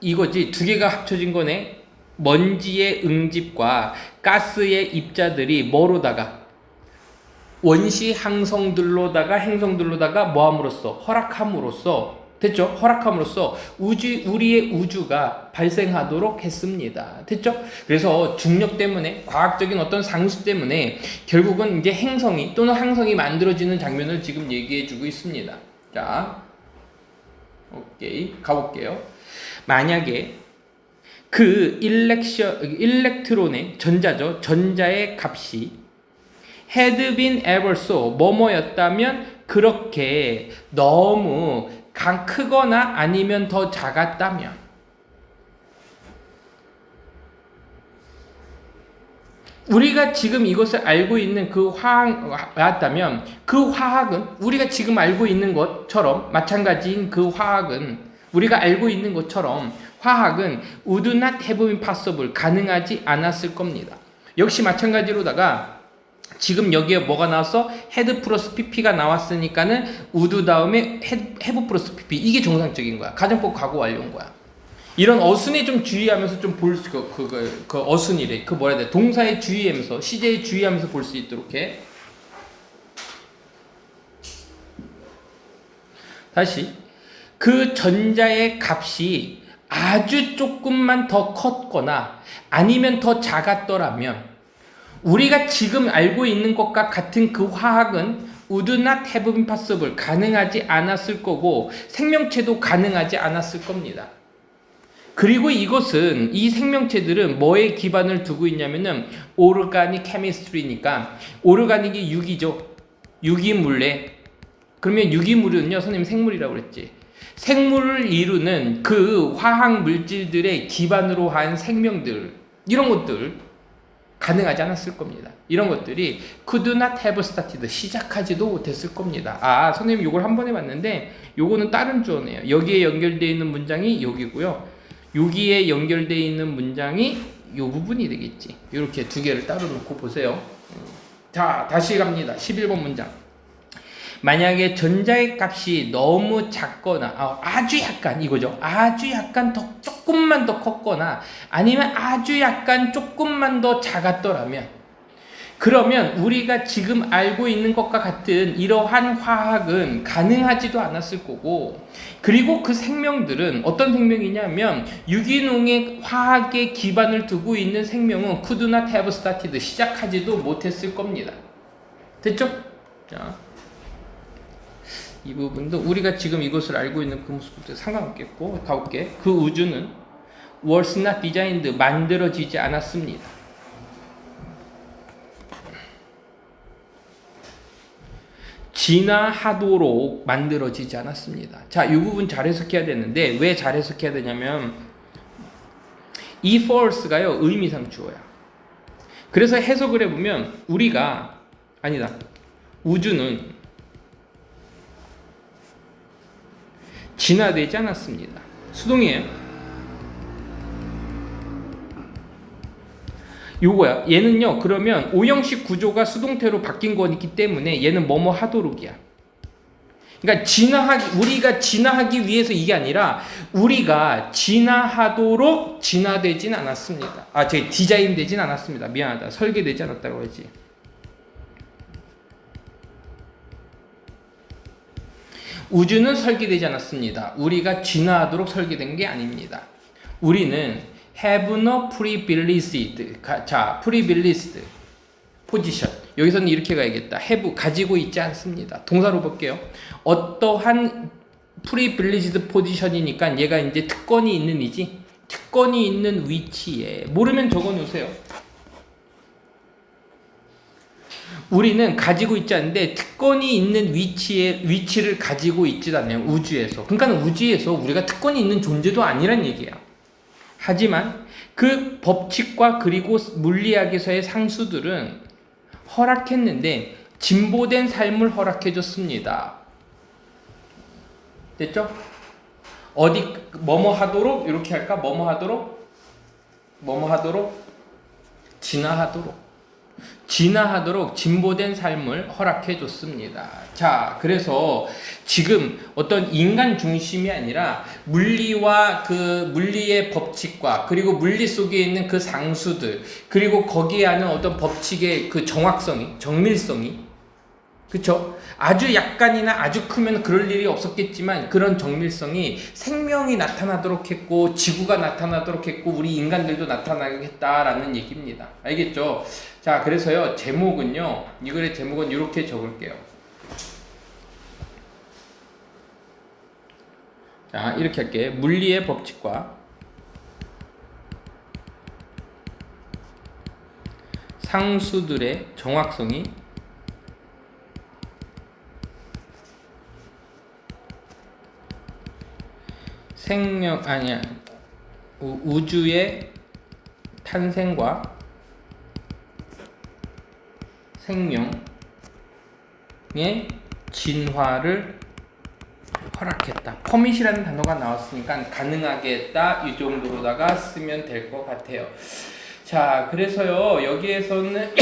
이거지. 두 개가 합쳐진 거네. 먼지의 응집과 가스의 입자들이 뭐로다가 원시 행성들로다가 뭐함으로써 허락함으로써 됐죠? 허락함으로써 우리의 우주가 발생하도록 했습니다. 됐죠? 그래서 중력 때문에 과학적인 어떤 상수 때문에 결국은 이제 행성이 또는 항성이 만들어지는 장면을 지금 얘기해주고 있습니다. 자, 오케이 가볼게요. 만약에 그 일렉트론의 전자의 값이 had been ever so 뭐뭐였다면 그렇게 너무 크거나 아니면 더 작았다면 우리가 지금 이것을 알고 있는 그 화학이었다면 그 화학은 우리가 지금 알고 있는 것처럼 마찬가지인 그 화학은 우리가 알고 있는 것처럼 화학은 would not have been possible 가능하지 않았을 겁니다. 역시 마찬가지로다가 지금 여기에 뭐가 나왔어? had 플러스 pp가 나왔으니까는 would 다음에 have 플러스 pp 이게 정상적인 거야. 가정법 과거 완료인 거야. 이런 어순에 좀 주의하면서 좀 볼 수 그 어순이래. 그 뭐라 해야 돼? 동사에 주의하면서 시제에 주의하면서 볼 수 있도록 해. 다시 그 전자의 값이 아주 조금만 더 컸거나 아니면 더 작았더라면 우리가 지금 알고 있는 것과 같은 그 화학은 would not have been possible 가능하지 않았을 거고 생명체도 가능하지 않았을 겁니다. 그리고 이 생명체들은 뭐에 기반을 두고 있냐면은 오르가닉 케미스트리니까 오르가닉이 유기죠. 유기물래. 그러면 유기물은요, 선생님 생물이라고 그랬지. 생물을 이루는 그 화학 물질들의 기반으로 한 생명들, 이런 것들 가능하지 않았을 겁니다. 이런 것들이 could not have started, 시작하지도 못했을 겁니다. 아, 선생님 요걸 한 번 해봤는데 요거는 다른 주어네요. 여기에 연결되어 있는 문장이 여기고요. 여기에 연결되어 있는 문장이 요 부분이 되겠지. 이렇게 두 개를 따로 놓고 보세요. 자, 다시 갑니다. 11번 문장. 만약에 전자의 값이 너무 작거나 아주 약간 이거죠. 아주 약간 더 조금만 더 컸거나 아니면 아주 약간 조금만 더 작았더라면, 그러면 우리가 지금 알고 있는 것과 같은 이러한 화학은 가능하지도 않았을 거고, 그리고 그 생명들은 어떤 생명이냐면 유기농의 화학의 기반을 두고 있는 생명은 could not have started, 시작하지도 못했을 겁니다. 됐죠? 자, 이 부분도 우리가 지금 이것을 알고 있는 그 모습부터 상관없겠고, 가볼게. 그 우주는 was not designed, 만들어지지 않았습니다. 진화하도록 만들어지지 않았습니다. 자, 이 부분 잘 해석해야 되는데, 왜 잘 해석해야 되냐면 이 false가요, 의미상 주어야. 그래서 해석을 해보면 우주는 진화되지 않았습니다. 수동이에요. 요거야. 얘는요, 그러면 오형식 구조가 수동태로 바뀐 거기 때문에 얘는 뭐뭐 하도록이야. 그러니까 우리가 진화하기 위해서 이게 아니라 우리가 진화하도록 진화되진 않았습니다. 저기 디자인되진 않았습니다. 미안하다. 설계되지 않았다고 하지. 우주는 설계되지 않았습니다. 우리가 진화하도록 설계된 게 아닙니다. 우리는 have no privileged, privileged position. 여기서는 이렇게 가야겠다. have, 가지고 있지 않습니다. 동사로 볼게요. 어떠한 privileged position이니까 얘가 이제 특권이 있는 이지. 특권이 있는 위치에, 모르면 적어 놓으세요. 우리는 가지고 있지 않는데 특권이 있는 위치를 가지고 있지 않아요. 우주에서. 그러니까 우주에서 우리가 특권이 있는 존재도 아니란 얘기야. 하지만 그 법칙과 그리고 물리학에서의 상수들은 허락했는데 진보된 삶을 허락해줬습니다. 됐죠? 뭐뭐 하도록 이렇게 할까? 뭐뭐 하도록 진화하도록 진보된 삶을 허락해 줬습니다. 자, 그래서 지금 어떤 인간 중심이 아니라 물리와 그 물리의 법칙과 그리고 물리 속에 있는 그 상수들, 그리고 거기에 하는 어떤 법칙의 그 정밀성이, 그쵸? 아주 약간이나 아주 크면 그럴 일이 없었겠지만 그런 정밀성이 생명이 나타나도록 했고, 지구가 나타나도록 했고, 우리 인간들도 나타나겠다라는 얘기입니다. 알겠죠? 자, 그래서요, 이 글의 제목은 이렇게 적을게요. 자, 이렇게 할게. 물리의 법칙과 상수들의 정확성이 우주의 탄생과 생명의 진화를 허락했다. 퍼밋이라는 단어가 나왔으니까 가능하겠다, 이 정도로다가 쓰면 될 것 같아요. 자, 그래서요, 여기에서는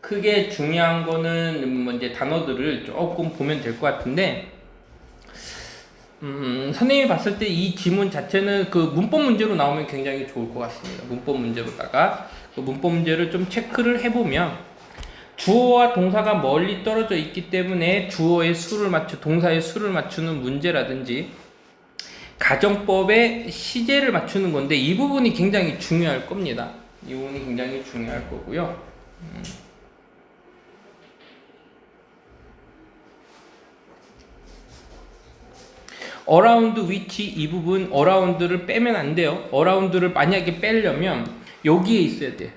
크게 중요한 거는 이제 단어들을 조금 보면 될 것 같은데, 선생님이 봤을 때 이 지문 자체는 그 문법 문제로 나오면 굉장히 좋을 것 같습니다. 문법 문제로다가 그 문법 문제를 좀 체크를 해보면 주어와 동사가 멀리 떨어져 있기 때문에 동사의 수를 맞추는 문제라든지 가정법의 시제를 맞추는 건데, 이 부분이 굉장히 중요할 겁니다. 이 부분이 굉장히 중요할 거고요. around which, 이 부분 around를 빼면 안 돼요. around를 만약에 빼려면 여기에 있어야 돼.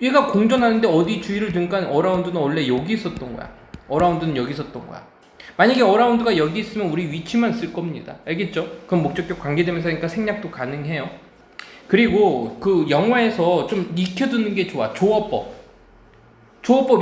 얘가 공전하는데 어디 주의를 두니까 어라운드는 원래 여기 있었던 거야. 어라운드는 여기 있었던 거야. 만약에 어라운드가 여기 있으면 우리 위치만 쓸 겁니다. 알겠죠? 그럼 목적격 관계대명사니까 생략도 가능해요. 그리고 그 영어에서 좀 익혀두는 게 좋아. 조어법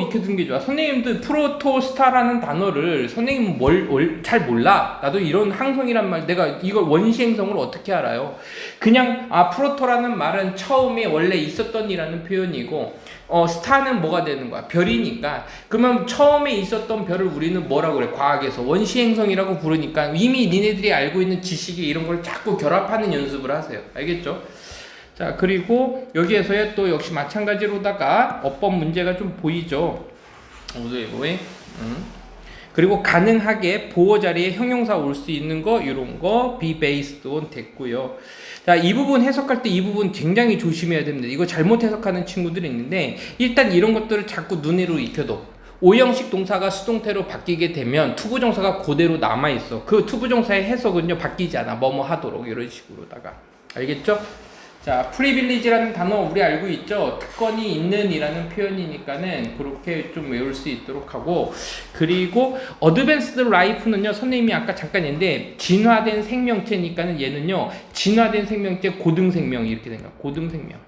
익혀두는 게 좋아. 선생님도 프로토스타라는 단어를 선생님은 잘 몰라. 나도 이런 항성이란 말, 내가 이걸 원시행성을 어떻게 알아요? 그냥 프로토라는 말은 처음에 원래 있었던 이라는 표현이고 스타는 뭐가 되는 거야? 별이니까. 그러면 처음에 있었던 별을 우리는 뭐라고 그래? 과학에서 원시행성이라고 부르니까 이미 니네들이 알고 있는 지식이 이런 걸 자꾸 결합하는 연습을 하세요. 알겠죠? 자, 그리고 여기에서야 또 역시 마찬가지로다가 어법 문제가 좀 보이죠. 왜? 그리고 가능하게 보호 자리에 형용사 올 수 있는 거, 이런 거 be based on 됐고요. 자, 이 부분 해석할 때 이 부분 굉장히 조심해야 됩니다. 이거 잘못 해석하는 친구들이 있는데 일단 이런 것들을 자꾸 눈으로 익혀둬. 오형식 동사가 수동태로 바뀌게 되면 투부정사가 그대로 남아있어. 그 투부정사의 해석은요 바뀌지 않아. 뭐뭐 하도록 이런 식으로다가. 알겠죠? 자, 프리빌리지라는 단어 우리 알고 있죠? 특권이 있는 이라는 표현이니까는 그렇게 좀 외울 수 있도록 하고, 그리고 어드밴스드 라이프는요, 선생님이 아까 잠깐 했는데 진화된 생명체니까는 얘는요, 진화된 생명체 고등생명 이렇게 된 거야. 고등생명.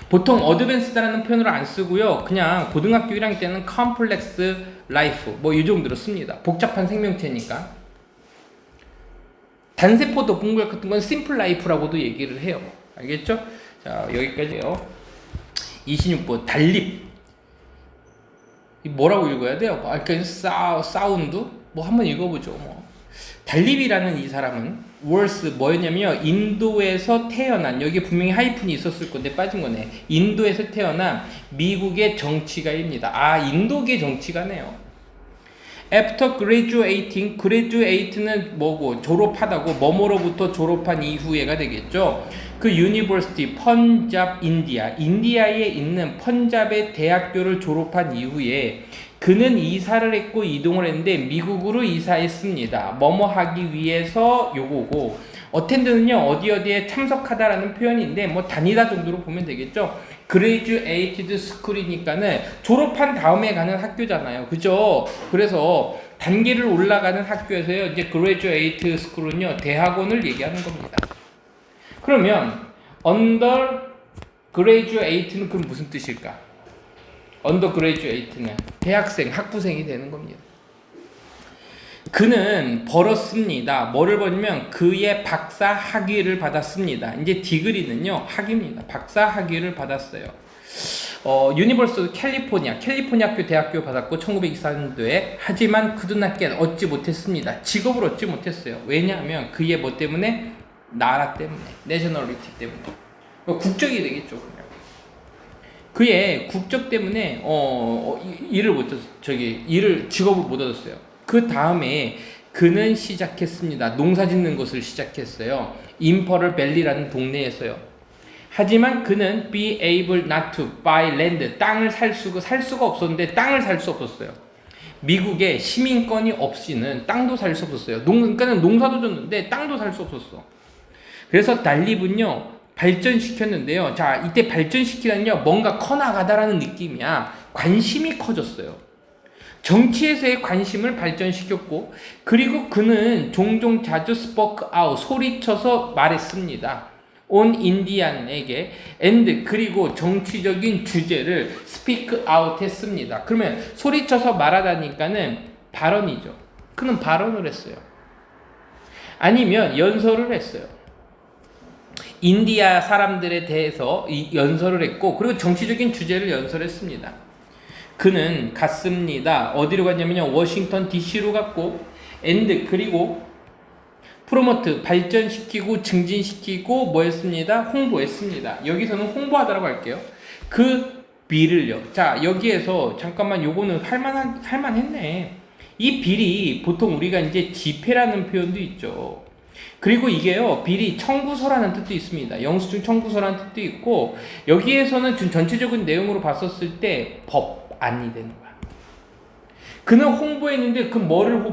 보통 어드밴스드라는 표현을 안 쓰고요, 그냥 고등학교 1학년 때는 컴플렉스 라이프 뭐 이 정도로 씁니다. 복잡한 생명체니까. 단세포 덮은글 같은 건 심플 라이프라고도 얘기를 해요. 알겠죠? 자, 여기까지요. 26번 달립. 뭐라고 읽어야 돼요? 그러니까 사운드? 뭐 한번 읽어보죠. 뭐. 달립이라는 이 사람은 월스 뭐였냐면요, 인도에서 태어난, 여기 분명히 하이픈이 있었을 건데 빠진 거네. 인도에서 태어난 미국의 정치가입니다. 인도계 정치가네요. After graduating, graduate는 뭐고? 졸업하다고, 뭐뭐로부터 졸업한 이후에가 되겠죠. 그 university, 펀잡 인디아에 있는 펀잡의 대학교를 졸업한 이후에 그는 이사를 했고 이동을 했는데 미국으로 이사했습니다. 뭐뭐 하기 위해서 요거고, 어텐드는요 어디에 참석하다라는 표현인데 뭐 다니다 정도로 보면 되겠죠. graduated school이니까는 졸업한 다음에 가는 학교잖아요. 그죠? 그래서 단계를 올라가는 학교에서요, 이제 graduate school은요 대학원을 얘기하는 겁니다. 그러면 undergraduate는 그럼 무슨 뜻일까? undergraduate는 대학생, 학부생이 되는 겁니다. 그는 벌었습니다. 뭐를 벌면 그의 박사 학위를 받았습니다. 이제 디그리는요 학위입니다. 박사 학위를 받았어요. 유니버시티 캘리포니아학교 대학교 받았고 1924년도에. 하지만 그들답게 얻지 못했습니다. 직업을 얻지 못했어요. 왜냐하면 그의 뭐 때문에? 나라 때문에, 내셔널리티 때문에. 국적이 되겠죠. 그냥. 그의 국적 때문에 직업을 못 얻었어요. 그 다음에 그는 시작했습니다. 농사 짓는 것을 시작했어요. 임퍼럴 밸리라는 동네에서요. 하지만 그는 be able not to buy land, 땅을 살 수가 없었는데 땅을 살 수 없었어요. 미국에 시민권이 없이는 땅도 살 수 없었어요. 그러니까는 농사도 졌는데 땅도 살 수 없었어. 그래서 달립은요 발전시켰는데요. 자, 이때 발전시키다는요 뭔가 커나가다라는 느낌이야. 관심이 커졌어요. 정치에서의 관심을 발전시켰고, 그리고 그는 종종 자주 spoke out, 소리쳐서 말했습니다. on 인디안에게 and, 그리고 정치적인 주제를 speak out 했습니다. 그러면 소리쳐서 말하다니까는 발언이죠. 그는 발언을 했어요. 아니면 연설을 했어요. 인디아 사람들에 대해서 연설을 했고, 그리고 정치적인 주제를 연설했습니다. 그는 갔습니다. 어디로 갔냐면요, 워싱턴 DC로 갔고, and, 그리고 프로모트, 발전시키고 증진시키고 뭐 했습니다? 홍보했습니다. 여기서는 홍보하다라고 할게요. 그 빌을요. 자, 여기에서 잠깐만, 요거는 할만했네. 이 빌이 보통 우리가 이제 지폐라는 표현도 있죠. 그리고 이게요, 빌이 청구서라는 뜻도 있습니다. 영수증 청구서라는 뜻도 있고, 여기에서는 전체적인 내용으로 봤었을 때 법안이 되는 거야. 그는 홍보했는데 그 뭐를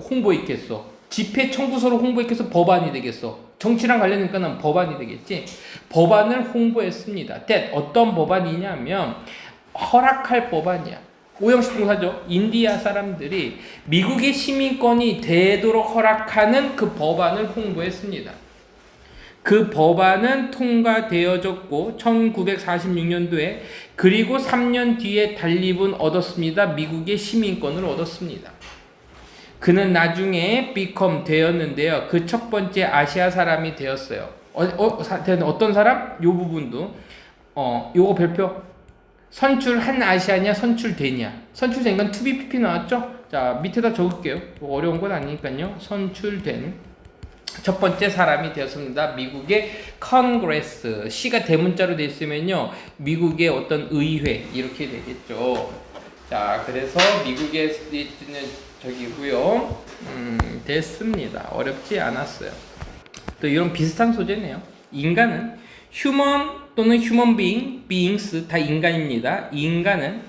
홍보했겠어? 집회 청구서를 홍보했겠어? 법안이 되겠어. 정치랑 관련되니까 법안이 되겠지. 법안을 홍보했습니다. 어떤 법안이냐면 허락할 법안이야. 오형식 동사죠. 인디아 사람들이 미국의 시민권이 되도록 허락하는 그 법안을 홍보했습니다. 그 법안은 통과되어졌고 1946년도에 그리고 3년 뒤에 단립은 얻었습니다. 미국의 시민권을 얻었습니다. 그는 나중에 become 되었는데요. 그 첫 번째 아시아 사람이 되었어요. 어떤 사람? 요 부분도 요거 별표 선출한 아시아냐 선출되냐. 선출된 건 to be pp 나왔죠? 자 밑에다 적을게요. 어려운 건 아니니까요. 선출된 첫 번째 사람이 되었습니다. 미국의 컨그레스. C가 대문자로 돼 있으면요. 미국의 어떤 의회 이렇게 되겠죠. 자, 그래서 미국의 스테이트는 저기고요. 됐습니다. 어렵지 않았어요. 또 이런 비슷한 소재네요. 인간은 human 또는 human beings 다 인간입니다. 인간은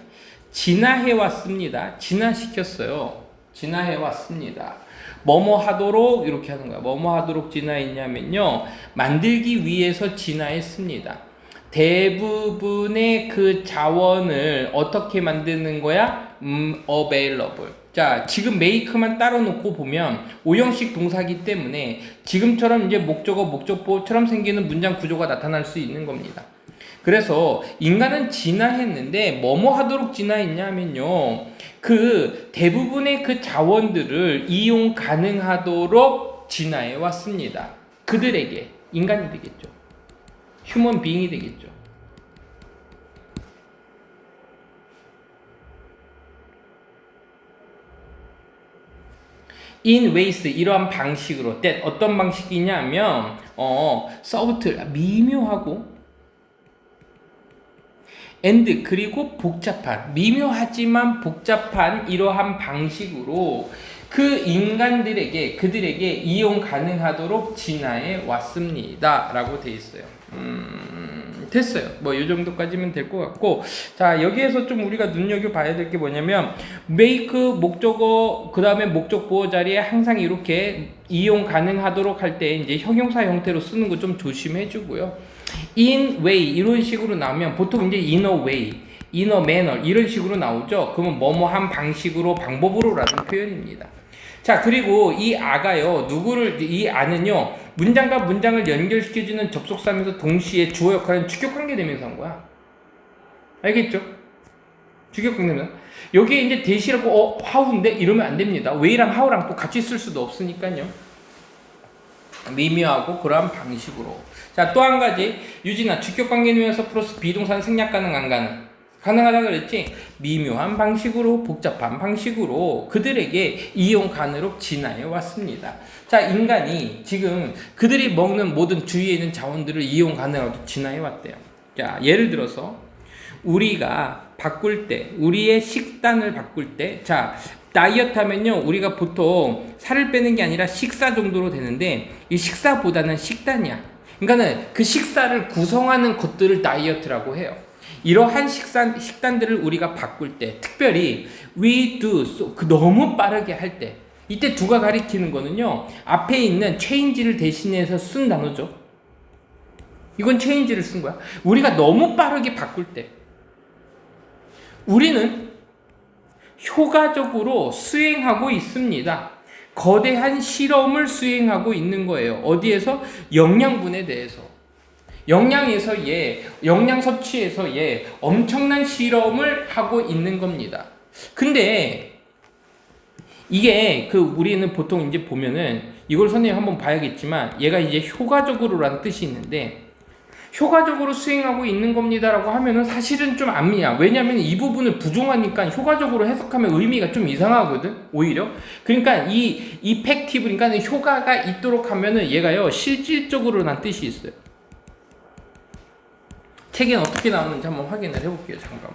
진화해 왔습니다. 진화시켰어요. 진화해 왔습니다. 뭐뭐 하도록 이렇게 하는 거야. 뭐뭐 하도록 진화했냐면요. 만들기 위해서 진화했습니다. 대부분의 그 자원을 어떻게 만드는 거야? available. 자, 지금 make만 따로 놓고 보면 오형식 동사기 때문에 지금처럼 이제 목적어, 목적보처럼 생기는 문장 구조가 나타날 수 있는 겁니다. 그래서 인간은 진화했는데 뭐뭐 하도록 진화했냐면요. 그 대부분의 그 자원들을 이용 가능하도록 진화해 왔습니다. 그들에게 인간이 되겠죠. 휴먼 빙이 되겠죠. in ways 이러한 방식으로 어떤 방식이냐면 soft 미묘하고 and 그리고 복잡한 미묘하지만 복잡한 이러한 방식으로 그 인간들에게 그들에게 이용 가능하도록 진화해 왔습니다 라고 돼 있어요. 됐어요. 뭐 이 정도까지면 될 것 같고, 자 여기에서 좀 우리가 눈여겨봐야 될 게 뭐냐면 make 목적어 그 다음에 목적 보호 자리에 항상 이렇게 이용 가능하도록 할 때 이제 형용사 형태로 쓰는 거 좀 조심해 주고요. in way 이런 식으로 나오면 보통 이제 in a way, in a manner 이런 식으로 나오죠. 그러면 뭐뭐한 방식으로 방법으로라는 표현입니다. 자 그리고 이 아가요 이 아는요 문장과 문장을 연결시켜주는 접속사면서 동시에 주어 역할은 주격관계 대명사인 거야. 알겠죠? 주격관계 대명사. 여기에 이제 대시라고 how인데 이러면 안 됩니다. way랑 how랑 또 같이 쓸 수도 없으니까요. 미묘하고 그러한 방식으로. 자 또 한 가지 유진아 주격관계 대명사 플러스 비동사는 생략 가능 안 가능? 가능하다 그랬지? 미묘한 방식으로 복잡한 방식으로 그들에게 이용 가능으로 진화해 왔습니다. 자 인간이 지금 그들이 먹는 모든 주위에 있는 자원들을 이용 가능하도록 진화해 왔대요. 자 예를 들어서 우리가 바꿀 때 우리의 식단을 바꿀 때 자 다이어트 하면요 우리가 보통 살을 빼는 게 아니라 식사 정도로 되는데 이 식사보다는 식단이야. 그러니까는 그 식사를 구성하는 것들을 다이어트라고 해요. 이러한 식단들을 우리가 바꿀 때 특별히 we do so 너무 빠르게 할 때 이때 두가 가리키는 거는요 앞에 있는 change를 대신해서 쓴 단어죠. 이건 change를 쓴 거야. 우리가 너무 빠르게 바꿀 때 우리는 효과적으로 수행하고 있습니다. 거대한 실험을 수행하고 있는 거예요. 어디에서? 영양분에 대해서. 영양에서 영양 섭취에서 엄청난 실험을 하고 있는 겁니다. 근데 이게 우리는 보통 이제 보면은 이걸 선생님 한번 봐야겠지만 얘가 이제 효과적으로라는 뜻이 있는데 효과적으로 수행하고 있는 겁니다라고 하면은 사실은 좀 안 믿냐. 왜냐면 이 부분을 부정하니까 효과적으로 해석하면 의미가 좀 이상하거든. 오히려. 그러니까 이 이펙티브 그러니까 효과가 있도록 하면은 얘가요 실질적으로라는 뜻이 있어요. 책엔 어떻게 나오는지 한번 확인을 해볼게요. 잠깐만.